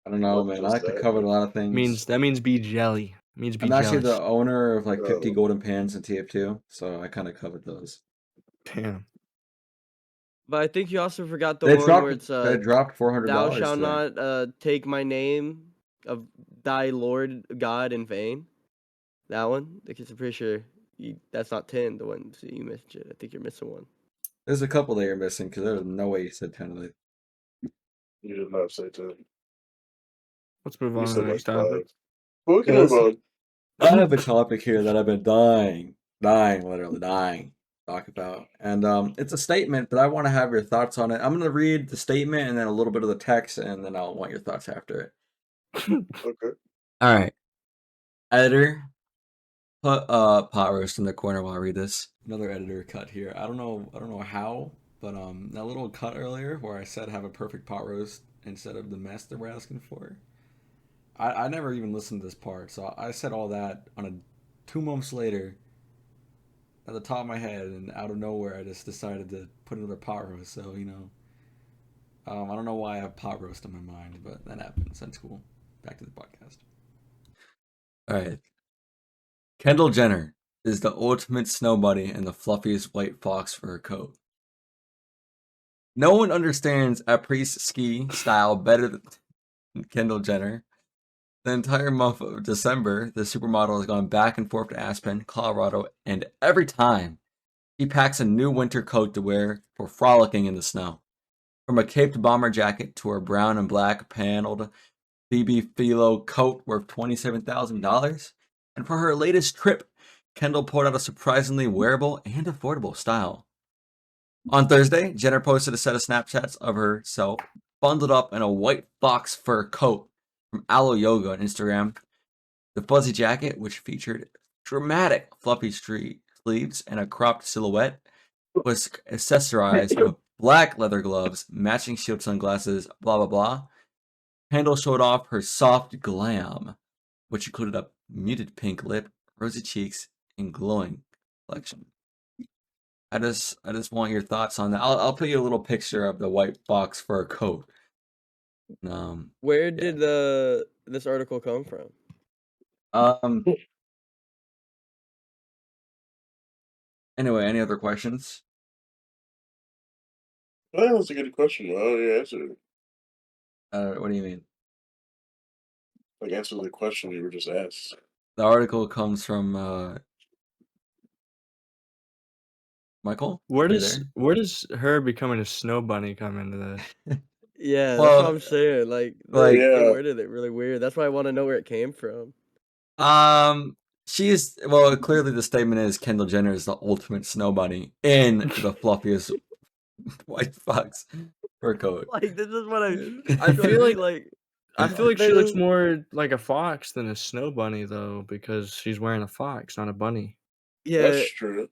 I don't know,
What
man. I
does
like to
that
cover a
mean?
lot of things.
That means be jelly. It means be
I'm actually
jealous.
the owner of like 50
Oh.
golden pans in TF2, so I kind of covered those.
Damn.
But I think you also forgot the
They
one where
dropped.
it's
They dropped $400
thou shalt
today.
not take my name of thy Lord God in vain. That one, because I'm pretty sure that's not 10. The one so you missed it. I think you're missing one.
There's a couple that you're missing because there's no way you said 10 of it.
You did not say 10.
Let's move
You
on to
said
the
like
next topic.
5. But we can
Yeah,
move on.
I have a topic here that I've been literally dying to talk about. And it's a statement, but I want to have your thoughts on it. I'm going to read the statement and then a little bit of the text, and then I'll want your thoughts after it.
Okay.
All right. Editor, put pot roast in the corner while I read this. Another editor cut here. I don't know how, but that little cut earlier where I said have a perfect pot roast instead of the mess that we're asking for. I never even listened to this part, so I said all that on a 2 months later at the top of my head, and out of nowhere I just decided to put another pot roast. So I don't know why I have pot roast in my mind, but that happens. That's cool. Back to the podcast. All right. Kendall Jenner is the ultimate snow bunny in the fluffiest white fox fur coat. No one understands après-ski style better than Kendall Jenner. The entire month of December, the supermodel has gone back and forth to Aspen, Colorado, and every time she packs a new winter coat to wear for frolicking in the snow. From a caped bomber jacket to her brown and black paneled Phoebe Philo coat worth $27,000. And for her latest trip, Kendall pulled out a surprisingly wearable and affordable style. On Thursday, Jenner posted a set of Snapchats of herself bundled up in a white fox fur coat from Aloe Yoga on Instagram. The fuzzy jacket, which featured dramatic fluffy sleeves and a cropped silhouette, was accessorized with black leather gloves, matching shield sunglasses, blah blah blah. Kendall showed off her soft glam, which included a muted pink lip, rosy cheeks, and glowing complexion. I just want your thoughts on that. I'll put you a little picture of the white fox fur coat.
Where did this article come from?
Anyway, any other questions?
Well, that was a good question. Oh, yeah, answer it.
What do you mean?
Like, answer the question you were just asked.
The article comes from Michael.
Where
Are you
does her becoming a snow bunny come into this?
Yeah, that's
Well,
what I'm saying. Like,
like-
they
Yeah.
worded it really weird. That's why I want to know where it came from.
She's clearly the statement is Kendall Jenner is the ultimate snow bunny in the fluffiest white fox fur coat.
Like, this is what
I feel
like
I feel like she
They
looks
just-
more like a fox than a snow bunny though, because she's wearing a fox, not a bunny.
yeah.
That's true.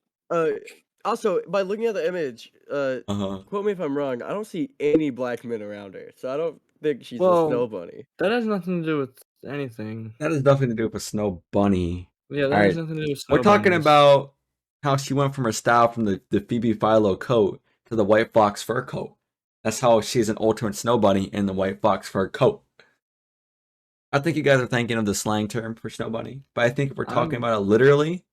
Also, by looking at the image,
Uh-huh.
quote me if I'm wrong, I don't see any black men around her, so I don't think she's a
Well,
snow bunny.
That has nothing to do with anything.
That has nothing to do with a snow bunny.
Yeah, that
All
has
right.
nothing to do with snow
We're talking
bunnies.
about how she went from her style from the Phoebe Philo coat to the white fox fur coat. That's how she's an ultimate snow bunny in the white fox fur coat. I think you guys are thinking of the slang term for snow bunny, but I think if we're talking about it literally,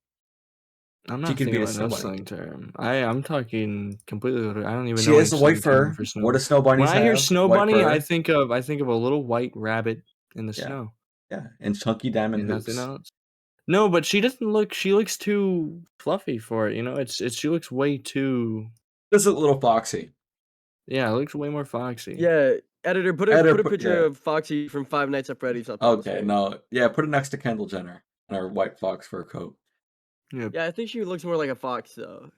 I'm
she
not
could be
thinking
a
about
snow
no
bunny.
slang term. I'm talking completely literal. I don't even
She
know
has
any
a white
slang term
fur.
for snow.
What do snow bunnies
When I hear
have?
snow
White
bunny,
fur.
I think of a little white rabbit in the
Yeah.
snow.
Yeah, and chunky diamond
And
hoops.
nothing else. No, but she doesn't look. She looks too fluffy for it. You know, she looks way too.
This is a little foxy.
Yeah, it looks way more foxy.
Yeah, editor, put a picture of Foxy from Five Nights at Freddy's up on the
Okay,
screen.
no, yeah, put it next to Kendall Jenner and her white fox fur coat.
Yep.
Yeah, I think she looks more like a fox though.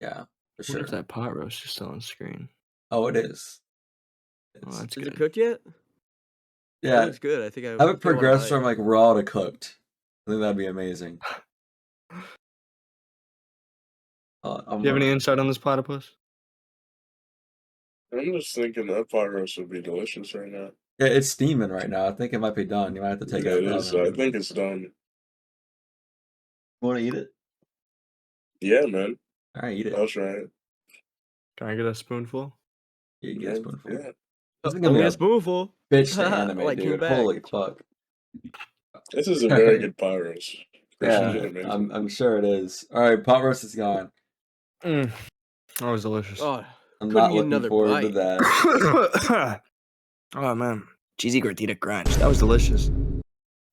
Yeah, for
What
sure.
if that pot roast is still on screen?
Oh, it is.
Oh, that's
Is
good.
it cooked yet?
Yeah,
It looks good. I think I
have
think
it
I wanna
progressed
buy
from like raw to cooked. I think that'd be amazing.
Do you have any insight on this platypus?
I'm just thinking that pot roast would be delicious right now.
Yeah, it's steaming right now. I think it might be done. You might have to take
Yeah,
it out
it
of
is.
the oven.
I think it's done.
Want to eat it?
Yeah, man.
All right, eat it.
I'll try it.
Can I get a spoonful?
Yeah, you get a spoonful.
Yeah.
This is gonna
Only
be
a
a
spoonful.
bitch to anime,
Like
dude.
back.
Holy fuck.
This is a very good pot roast.
Yeah,
Amazing.
I'm sure it is. All right, pot roast is gone.
That was delicious.
Oh,
I'm
couldn't
not
get
looking
another
forward to
bite.
that.
Oh man, cheesy gordita crunch. That was delicious.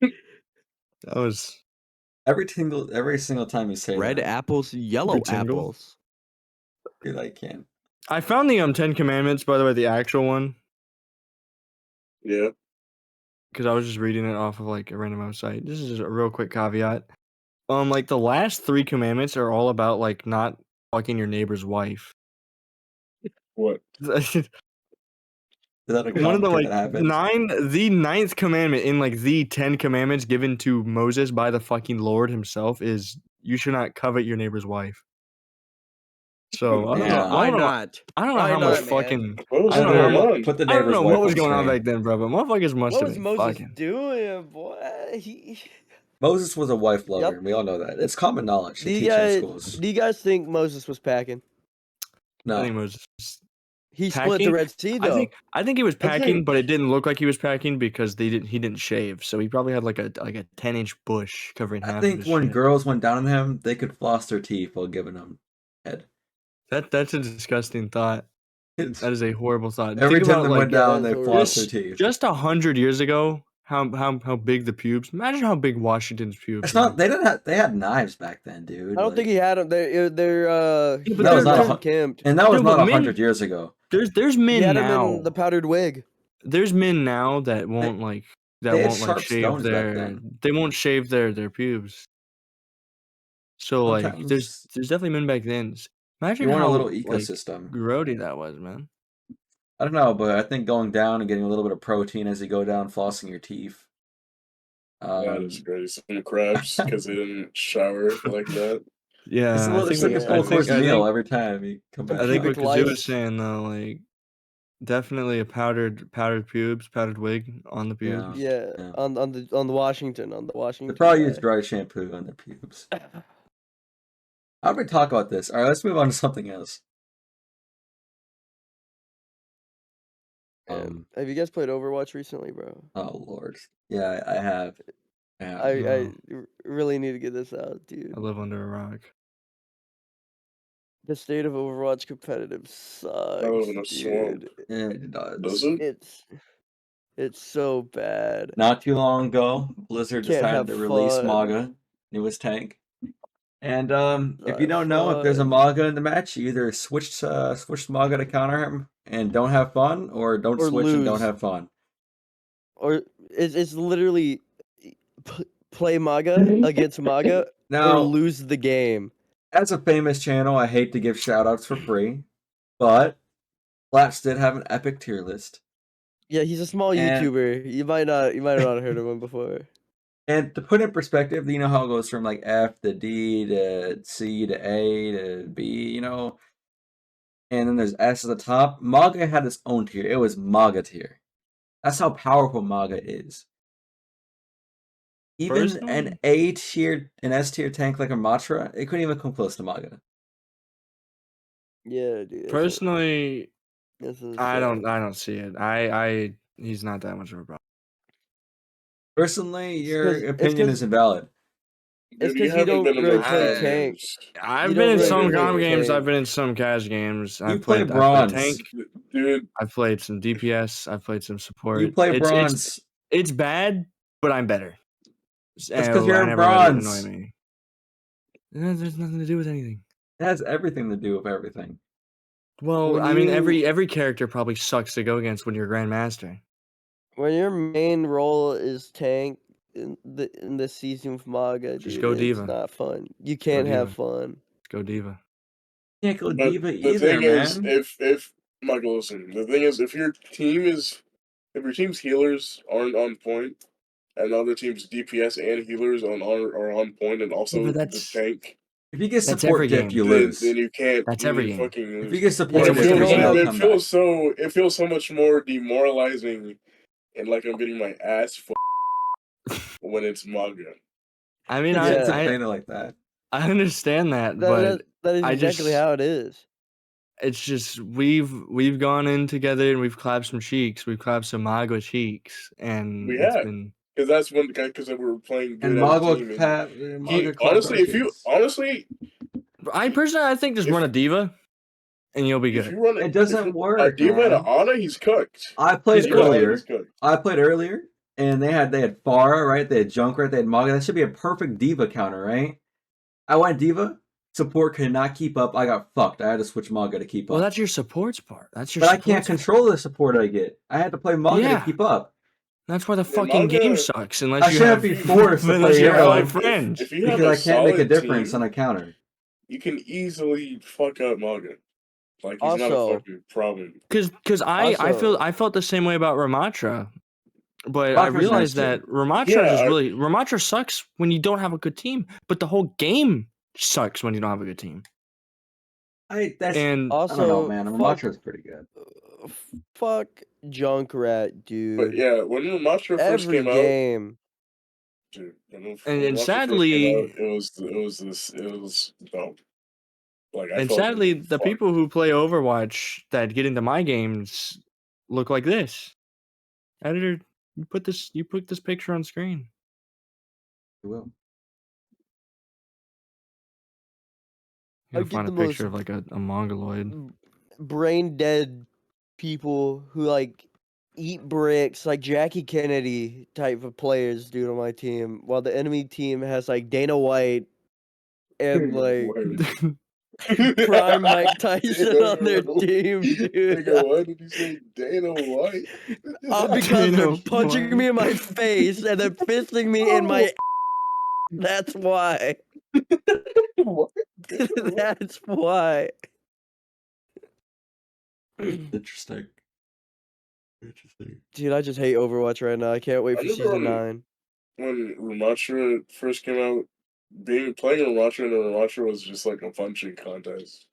That was
Every single time you say
Red
that,
apples, yellow
Every tingle?
apples.
dude, I can't.
I found the 10 Commandments, by the way, the actual one,
Yeah.
because I was just reading it off of like a random website. This is just a real quick caveat. Like the last 3 commandments are all about like not fucking your neighbor's wife.
What?
Is that a
One of the
common thing
like
that happens?
the 9th commandment in like the 10 commandments given to Moses by the fucking Lord himself is you should not covet your neighbor's wife. So I don't know.
Yeah.
Why
I don't know.
not?
I don't know
Why
how
not,
much
man?
fucking.
What was
I don't know
going
how
on?
Put the
I don't
neighbor's
know
wife
what was
on
going on
screen.
back then, bro. But motherfuckers must
What
have
was
been
Moses
fucking.
doing, boy? He...
Moses was a wife lover.
Yep.
We all know that. It's common knowledge.
Do
They
you
teach in
guys?
schools.
Do you guys think Moses was packing?
I think
No,
Moses was
He split the
packing.
Red Sea, though.
I think he was
I think-
packing, but it didn't look like he was packing because he didn't shave. So he probably had like a 10-inch bush covering half
I
of
think
his
when
shit.
girls went down on him, they could floss their teeth while giving him head.
That's a disgusting thought. That is a horrible thought.
Every
Think
time
about
they
like
went down,
that
they
is
flossed their
just
teeth.
just 100 years ago. How big the pubes? Imagine how big Washington's pubes.
It's
were.
not. They didn't have. They had knives back then, dude.
I don't think he had them. They're
Yeah, but
That was
they're
not
not
kempt.
and that was
No,
not
but men-
100 years ago.
There's
He
men
had them
now.
in the powdered wig.
There's men now that won't
they had
shave
sharp stones back then.
they won't shave their pubes. So like there's
Sometimes
definitely men back then. Imagine
you want a
how
little
like
ecosystem.
grody that was, man.
I don't know, but I think going down and getting a little bit of protein as you go down, flossing your teeth.
That is crazy. Some crabs because they didn't shower like that.
Yeah,
it's like a full course meal every time you come back.
I think what
Pubic
Kazoo
lice.
was saying though, like definitely a powdered pubes, powdered wig on the pubes.
Yeah,
Yeah.
on the Washington
They probably use
guy.
dry shampoo on their pubes. How do we talk about this? All right, let's move on to something else.
Have you guys played Overwatch recently, bro?
Oh Lord, yeah, I have. Yeah.
I really need to get this out, dude.
I live under a rock.
The state of Overwatch competitive sucks,
live in a swamp.
dude.
Yeah, it does.
Does it?
It's so bad.
Not too long ago, Blizzard
Can't
decided
have
to release
fun.
Maga, newest tank. And if you
Not
don't know, if there's a
fun.
Maga in the match, you either switch Maga to counter him and don't have fun, or don't
Or
switch and don't
lose.
have fun.
Or it's literally play Maga against Maga or
Now,
lose the game.
as a famous channel, I hate to give shoutouts for free, but Flats did have an epic tier list.
Yeah, he's a small
And-
YouTuber. You might not have heard of him before.
And to put in perspective, you know how it goes from like F to D to C to A to B, you know? And then there's S at the top. Maga had its own tier. It was Maga tier. That's how powerful Maga is. Even
Personally-
an A tier, an S tier tank like a Matra, it couldn't even come close to Maga.
Yeah, dude.
Personally,
This is,
I don't see it. He's not that much of a problem.
Personally, your
'cause- it's
opinion
'cause-
is invalid.
It's
Dude,
'cause you
haven't
don't
been in
really
those
play
games.
tank.
I've
You
been
don't
in
really
some
play
com games.
tank.
I've been in some CAS games.
You
I've
play
played
bronze.
tank.
Dude,
I've played some DPS. I've played some support.
You play
It's-
bronze.
It's bad, but I'm better.
That's 'cause you're
I
in
never let it
bronze.
annoy me. There's nothing to do with anything.
It has everything to do with everything.
Well,
When
I mean,
you-
every character probably sucks to go against when you're Grandmaster.
When your main role is tank in this season of Maga,
Just
dude,
go
it's
Diva.
not fun. You can't have
Diva.
fun.
Let's go Diva.
Can't go
but
Diva
the
either,
thing
man.
is, if Michael, listen, the thing is, if your team's healers aren't on point, and the other team's DPS and healers are on point, and also
but
the
that's-
tank,
If you get
That's
support
every
dipped,
game.
you
then,
lose.
then you can't.
That's
then
every
you
game.
fucking lose.
If you get support
Yeah,
It
but
dipped,
you
you're
don't
gonna
have-
it
come
feels
back.
it feels so much more demoralizing, and like I'm getting my ass when it's Maga.
I mean,
Yeah.
It's
I
explain it like that.
I understand that,
That,
but
that, that is
I
exactly
just
how it is.
it's just we've gone in together and we've clapped some cheeks. We've clapped some Magua cheeks, and
We
it's
had.
been
Because that's when because we were playing good
And
as a
Magua
team. And
Magua clapped
honestly,
our
if you
cheeks.
I think just
If-
run a diva, and you'll be
if
good.
you run
It doesn't
a
work,
diva and an
man.
Ana, he's cooked.
I played
He's cooked.
earlier.
He's cooked.
And they had Pharah, right? They had Junkrat, they had Maga. That should be a perfect diva counter, right? I went diva. Support could not keep up. I got fucked. I had to switch Maga to keep
Well,
up.
that's your supports part. That's your.
But I can't
supports part.
control the support I get. I had to play Maga
Yeah.
to keep up.
That's why the
Yeah,
fucking game
Maga-
sucks
I
unless you
should
have
be forced to
unless
play
you have
hero.
5 friends.
If you have
Because
a
I can't make a
solid
difference
team,
on a counter.
you can easily fuck up Maga. Like he's not a
Also-
fucking problem.
Because I felt the same way about Ramatra, but I
Ramatra's
realized
nice,
that
too.
Ramatra sucks when you don't have a good team, but the whole game sucks when you don't have a good team.
And
And
I don't know,
Also,
man.
fuck,
Ramatra's pretty good.
fuck Junkrat, dude.
But yeah, when Ramatra first
Every
came out,
game.
dude, when
And
Ramatra first
sadly-
came out, it was dumb. Like I
and
felt like
sadly, the
fuck.
people who play Overwatch that get into my games look like this. Editor, you put this picture on screen.
You will.
I'm
I
gonna
get
find a
the
picture
most-
of like a mongoloid.
Brain dead people who like eat bricks, like Jackie Kennedy type of players, dude, on my team, while the enemy team has like Dana White and like Prime Mike Tyson on their team, dude.
Nigga, why did you say Dana White?
Because they're
Dana
punching
White.
me in my face and then fisting me in my. That's why.
What?
That's why.
Interesting.
Dude, I just hate Overwatch right now. I can't wait
I
for
remember
season 9.
When Ramatra first came out, playing Ramatra and Ramatra was just like a punching contest.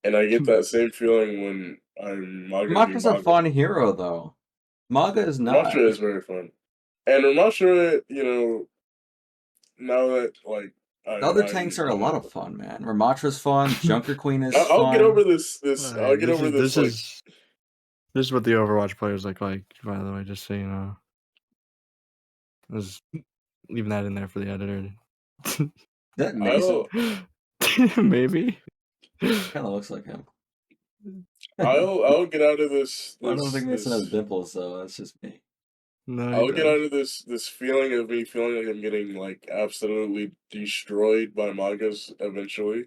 And I get that same feeling when I'm Maga.
Ramatra's a fun hero, though. Maga is not.
Ramatra is very fun. And Ramatra, you know, now that like
The other tanks are a lot of fun, man. Ramatra's fun. Junker Queen is fun.
I'll get over this. I'll get
This
over
is-
this.
This is what the Overwatch players look like, by the way, just so you know. I was leaving that in there for the editor.
That Mason
Maybe.
kind of looks like him.
I'll get out of this.
I don't think Mason has
this
dimples, though. That's just me.
No,
I'll get out of this feeling of me feeling like I'm getting like absolutely destroyed by Magas eventually.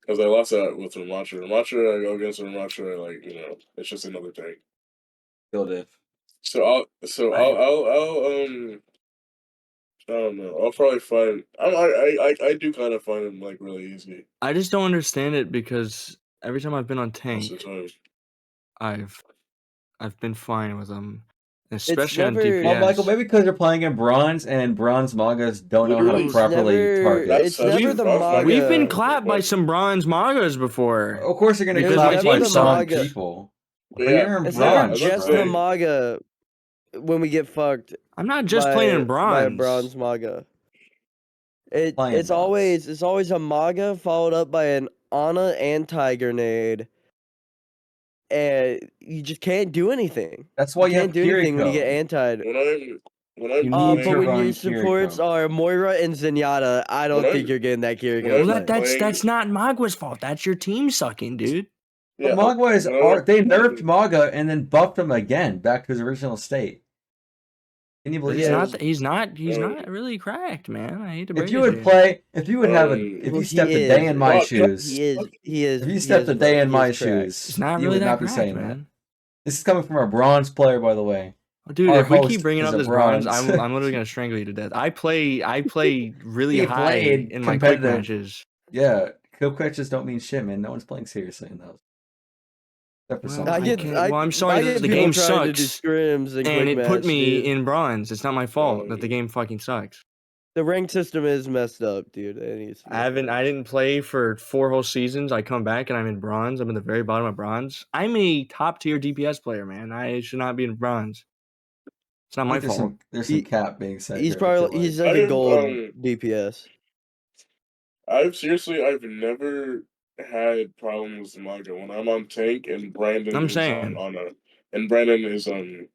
Because I lost that with Ramatra. Ramatra, I go against Ramatra, like, you know, it's just another thing.
Still diff.
I'll I don't know. I'll probably find I do kind of find him like really easy
I just don't understand it because every time I've been on
most
tank,
of the time.
I've been fine with them, especially on
never-
DPS.
Well, Michael, maybe because you're playing in bronze and bronze Magas don't know how
Literally,
to
it's
properly
never-
target.
it's never the Maga.
We've been clapped by some bronze Magas before.
Of course, you're going to
Because
clap
my
by
team
some
sucks.
people.
But
But
yeah,
you're in
It's
bronze,
never
was
just
about
the
to say.
Maga when we get fucked.
I'm not just
by,
playing in
by a
bronze.
bronze Maga.
Playing
It's
bronze.
always a Maga followed up by an Ana anti grenade, and you just can't do anything.
That's why you have
can't do anything when you get
Kiriko.
anti'd.
When I'm
You
playing,
need
But
to
when
run
your supports
Kiriko.
are Moira and Zenyatta, I don't
When
think
I'm-
you're getting that
when
Kiriko.
I'm
Well,
fight.
that's not Magua's fault. That's your team sucking, dude.
yeah,
But Magua
when I'm-
they nerfed Maga and then buffed him again back to his original state. Can you believe
He's
that?
not. He's not really cracked, man. I hate to break
If you
it
would
to you.
play, if you would have
Well,
you
he
stepped a
is.
day in my
Well,
shoes,
He is.
if you
he
stepped
is,
a day
bro.
in
He
my
is cracked.
shoes,
It's not
you
really
would
that
not be
cracked,
saying that.
man.
This is coming from a bronze player, by the way.
Dude,
Our
if we
host
keep bringing
is
up
a
this bronze,
bronze.
I'm literally gonna strangle you to death. I play really
He
high
played
in my quick
competitive.
matches.
Yeah, kill catches don't mean shit, man. No one's playing seriously in those. Except for
Well,
some.
I
people.
get- well, I'm sorry
I
that
get
the
people
game
trying to do
sucks,
scrims and
And
quick
it put
match,
me
dude.
in bronze. It's not my fault that the game fucking sucks.
The rank system is messed up, dude. It needs to be
I didn't play for 4 whole seasons. I come back and I'm in bronze. I'm in the very bottom of bronze. I'm a top tier DPS player, man. I should not be in bronze. It's not
I
my
think
fault.
there's some cap being said.
He's
here, I feel
probably he's
I
like a
didn't,
gold DPS.
I've never had problems with Maga when I'm on tank and Brandon
I'm
is
saying.
and Brandon is on.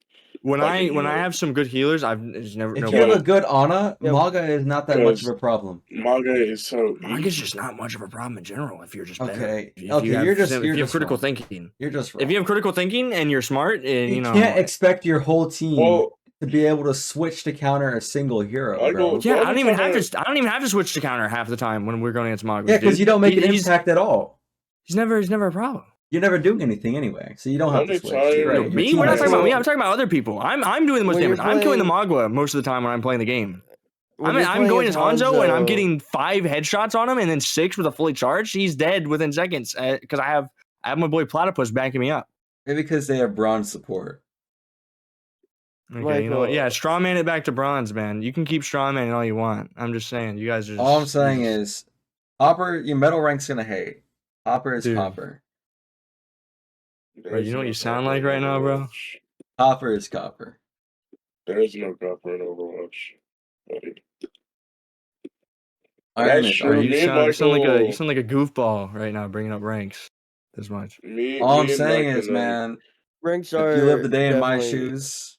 When
like a
I
healer.
have some good healers, it's never
If
no
you have a
problem.
good Ana,
Yeah.
Maga is not that much of a problem.
Maga is so
Maga's
easy.
just not much of a problem in general if you're just better.
Okay.
If
Okay,
you have,
you're just
critical
wrong.
thinking.
You're just wrong.
If you have critical thinking and you're smart, and
You can't expect your whole team
Well,
to be able to switch to counter a single hero,
I
bro.
go-
yeah,
Well,
I don't even have
every
to switch to counter half the time when we're going against Maga.
Yeah, because you don't make an impact at all.
He's never a problem.
You're never doing anything anyway, so you don't have to switch.
Anytime-
You're right.
No,
Your
Me? We're not
teammates-
talking about me. I'm talking about other people. I'm doing the most
When you're
damage. I'm killing the
playing-
Magua most of the time when I'm playing the game.
When
I'm
you're playing
going as Hanzo and I'm
Hanzo-
getting 5 headshots on him and then 6 with a fully charged. He's dead within seconds because I have my boy Platypus backing me up.
Maybe because they have bronze support.
Okay, you know what? Yeah, strawman it back to bronze, man. You can keep strawman all you want. I'm just saying, you guys are just...
All I'm saying is, Hopper, your metal rank's gonna hate. Hopper is
Dude.
Hopper.
Bro, you know what you sound like right now, bro?
Hopper is Copper.
There is no copper in Overwatch, buddy.
Iron
That's
is
true.
Iron.
You
Me and
sound like
Michael-
a goofball right now, bringing up ranks this much.
All I'm
me and
saying
Mike
is,
and,
man,
ranks
if
are
you live the day in my
definitely
shoes,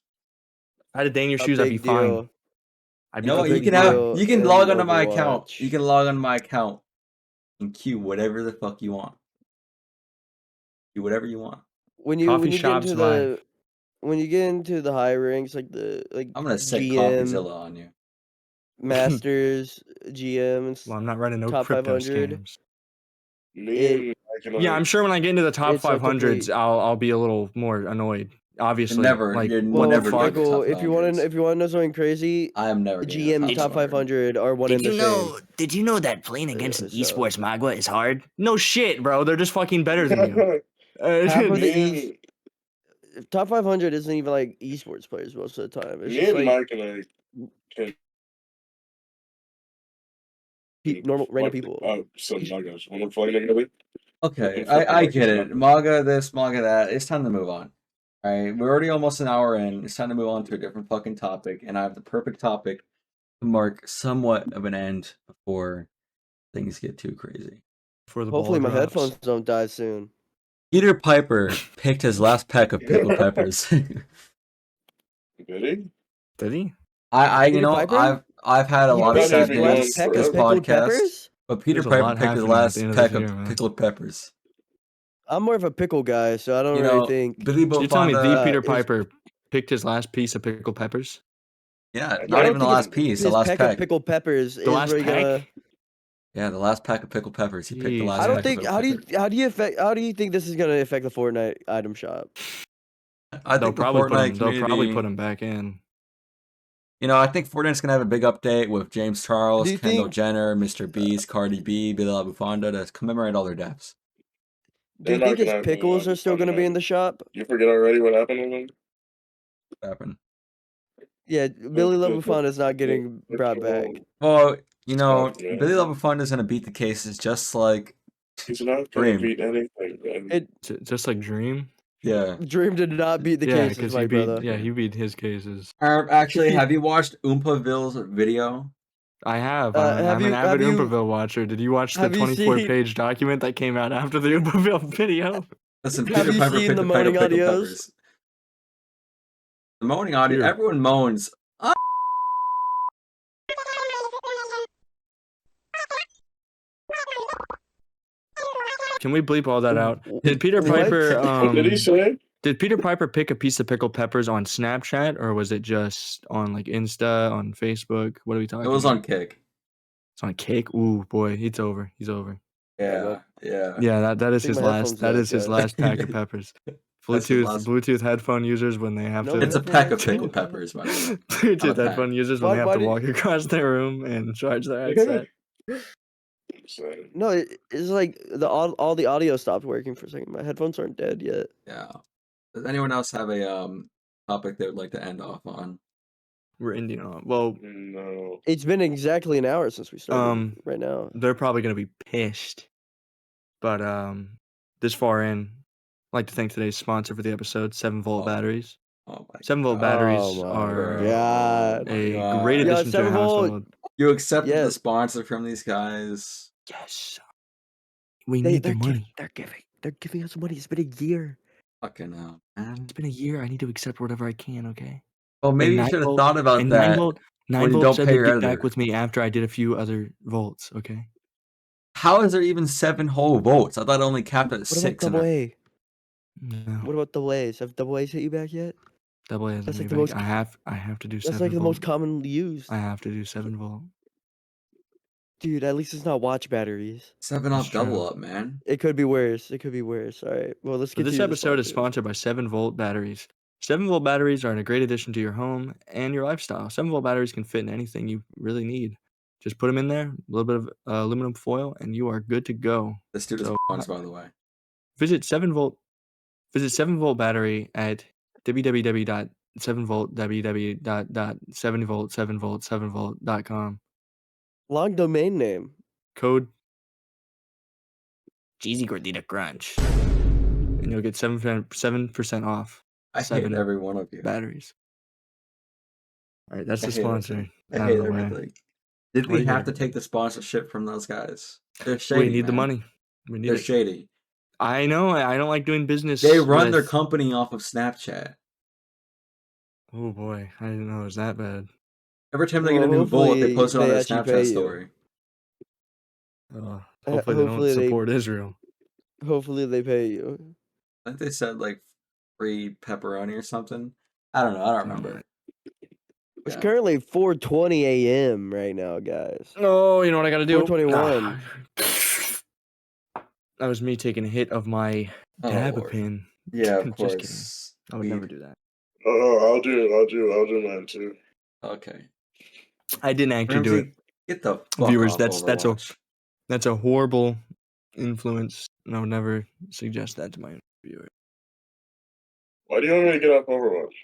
If I had a day in your
a
shoes, I'd be
big
fine.
deal.
I'd
you
be
know what? You
big
can
completely
have,
deal
you can
in
log onto my account.
Overwatch.
You can log onto my account and queue whatever the fuck you want. Do whatever you want.
When you
Coffee
when you get
shops
into the when you get into the high ranks like
I'm gonna set
GM,
CoffeeZilla on you.
Masters, GM, and
Well, I'm not running no
top
crypto
500.
scams.
me and Mike and
Yeah, I'm sure when I get into the top
It's a
500s,
complete-
I'll be a little more annoyed. Obviously,
never-
like
you're
Well,
never
fuck.
getting
Michael,
top
if you want
500s.
to know something crazy,
I am never getting
GM
a
top 500 are one
Did
and the
you
same.
know? Did you know that playing against an
so-
esports Magua is hard?
No shit, bro. They're just fucking better than you.
Half of the
Me
top 500 isn't even like esports players most of the time. It's
me
just
and
like
Mike and I can
normal random
like,
people.
some nuggets when we're playing together.
Okay,
Looking for
I
the
get it.
nuggets.
Maga this, Maga that. It's time to move on. All right, we're already almost an hour in. It's time to move on to a different fucking topic, and I have the perfect topic to mark somewhat of an end before things get too crazy.
For the
Hopefully
ball
my
drops.
headphones don't die soon.
Peter Piper picked his last pack of pickled peppers.
Did he?
Did he?
I you
Peter
know,
Piper?
I've had a
He
lot of
picked
sad
his
sad
going
last
news
pack
forever.
this
of pickled
podcast,
peppers?
but Peter
There's a
Piper
lot
picked his
happening at
last
the end of
pack
this
of
year, man.
pickled peppers.
I'm more of a pickle guy, so I don't
You
really
know,
think.
Billy
So you're telling me the
Bofanda,
Peter
is-
Piper picked his last piece of pickled peppers?
yeah,
I
not
don't
even the
think
last
it's
piece, the
his
last
pack
pack.
of pickled peppers is
last
where you're gonna.
pack?
Yeah, the last pack of pickled peppers. He picked the
Jeez.
last
I
pack
don't
of
think.
pickled peppers.
How do you think this is gonna affect the Fortnite item shop?
I
They'll
think the
probably
Fortnite
they'll
community,
probably put him back in.
you know, I think Fortnite's gonna have a big update with James Charles,
Do you
Kendall
think-
Jenner, Mr. Beast, Cardi B, Billy Bufanda to commemorate all their deaths.
Do you
They're
think
not
his
gonna
pickles
have
are still gonna be in the shop?
You forget already what happened with him?
What happened?
Yeah, Billy LaBufanda is not getting brought back.
Well, you know,
Tough, man.
Billy Bufanda is gonna beat the cases just like
He's not gonna
Dream.
beat anything, man.
Just like Dream.
Yeah.
Dream did not beat the
Yeah,
cases,
because
my
he beat.
brother.
Yeah, he beat his cases.
Actually, have you watched Oompaville's video?
I have.
have
I'm
you-
an avid
have you-
Oompaville watcher. Did you watch the
have you
24-page document that came out after the Oompaville video?
Listen,
Have
Peter
you
Piper
seen
picked
the
a pack of
moaning
pickled
audios?
peppers. The moaning audio,
Here.
everyone moans.
Can we bleep all that out? Did Peter
What?
Piper
What did he say?
did Peter Piper pick a piece of pickled peppers on Snapchat, or was it just on like Insta, on Facebook? What are we talking
It was
about?
on Kick.
It's on Cake. Ooh, boy, it's over. He's over.
Yeah, yeah.
Yeah, that is
think
his
my
last.
headphones
That
are
is his
good.
last pack of peppers.
That's his
Bluetooth
last-
Bluetooth headphone users when they have
No,
to.
It's a
That's
pack
what
of
I
pickled
thought.
peppers, by the way.
Bluetooth
Not a pack.
headphone users when
Why-
they have
why
to
do-
walk across their room and charge their headset.
Insane.
No, it's like all the audio stopped working for a second. My headphones aren't dead yet.
Yeah. Does anyone else have a topic they would like to end off on?
We're ending on. Well,
No.
It's been exactly an hour since we started. Right now,
they're probably gonna be pissed. But this far in, I'd like to thank today's sponsor for the episode, 7-volt
Oh.
batteries.
Oh my
7-volt
Oh
batteries
my
are
God.
a
God.
great
Yeah,
addition to your
7-volt
household.
You accepted
Yeah.
the sponsor from these guys.
Yes. We
They,
need the
they're,
money.
they're giving us money. It's been a year.
Fucking hell, man.
It's been a year. I need to accept whatever I can, okay?
Well, maybe you
And
should have
9
thought about
and
that
9
when you
volt
don't
said
pay
they'd
your
get
editor.
back with me after I did a few other volts, okay?
How is there even 7 whole votes? I thought it only capped at
What
6.
about double A?
No.
What about double A's? Have double A's hit you back yet?
Double A hasn't
That's
hit
like
me
the
back.
most.
I have to do
That's
7
like the
volt.
most commonly used.
I have to do 7 volt.
Dude, at least it's not watch batteries.
7
That's
up, double
true.
up, man.
It could be worse. It could be worse. All right. Well, let's
So
get
this
to
episode is sponsored by 7 volt batteries. 7 volt batteries are a great addition to your home and your lifestyle. 7 volt batteries can fit in anything you really need. Just put them in there, a little bit of aluminum foil, and you are good to go.
This dude is
So,
bonus, by the way.
Visit 7 volt battery at www.7volt.com.
long domain name.
Code
Cheesy gordita crunch.
and you'll get 7% off
I hate
7
every one of you.
batteries. All right, that's
I
the
hate
sponsor.
everything. I
Out
hate
of the way.
everything. Did
What do
we
you
have
hate
to
about
take the sponsorship from those guys? They're shady,
We need the
man.
money. We need
They're
it.
shady.
I know. I don't like doing business.
They run their
with...
company off of Snapchat.
Oh boy, I didn't know it was that bad.
Every time they
Well,
get a new bullet, they
hopefully
post it on
they
their
actually
Snapchat
pay you.
story.
Hopefully they don't
Hopefully they
support Israel.
hopefully they pay you.
I think they said like free pepperoni or something. I don't know. I don't remember.
It's
Yeah.
currently 4:20 a.m. right now, guys.
Oh, you know what I gotta do?
4:21.
That was me taking a hit of my
Oh,
dab
Lord.
pin.
Yeah, of
Just kidding.
course.
I would never do that.
I'll do mine too.
Okay.
I didn't actually do it.
Ramsey, get the fuck
Viewers,
off
that's
Overwatch.
a horrible influence, and I would never suggest that to my viewers.
Why do you want me to get off Overwatch?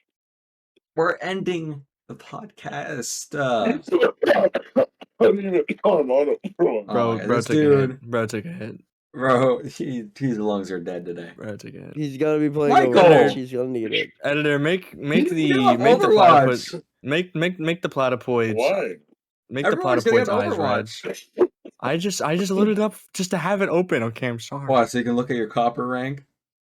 We're ending the podcast.
I didn't even know I'm on it.
Oh my God,
Bro
this
took a
dude,
hit. Bro took a hit.
bro, his lungs are dead today.
Bro took a hit.
He's gonna be playing
Michael!
Overwatch. He's gonna need it.
Editor, make
Get
the
off
platypus
Overwatch!
make the platypoids
Why?
make
Everyone's
the
gonna
platypoids
get
eyes red.
Overwatch.
I just loaded up just to have it open. Okay, I'm sorry.
Why? So you can look at your copper rank?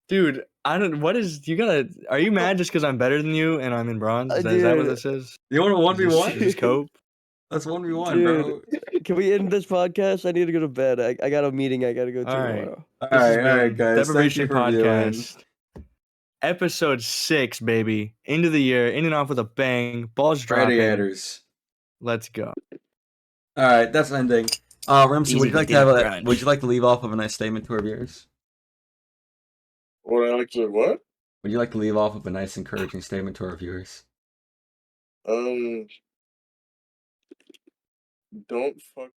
Dude, I don't. What is you gotta? Are you mad just because I'm better than you and I'm in bronze? Is that what
Dude.
this is?
You want a
Is
1v1?
this cope?
That's 1v1, bro.
Can we end this podcast? I need to go to bed. I got a meeting I gotta go to
All right.
tomorrow.
All
This has
right,
been
guys. Thank you
Depravation
for viewing.
Podcast, episode 6, baby. End of the year, ending off with a bang. Balls dropping.
Radiators.
Let's go.
All right, that's ending. Ramsey,
Easy
would you like to
gordita
have a?
crunch.
Would you like to leave off of a nice statement to our viewers?
Would I like to what?
Would you like to leave off of a nice, encouraging statement to our viewers?
Don't fuck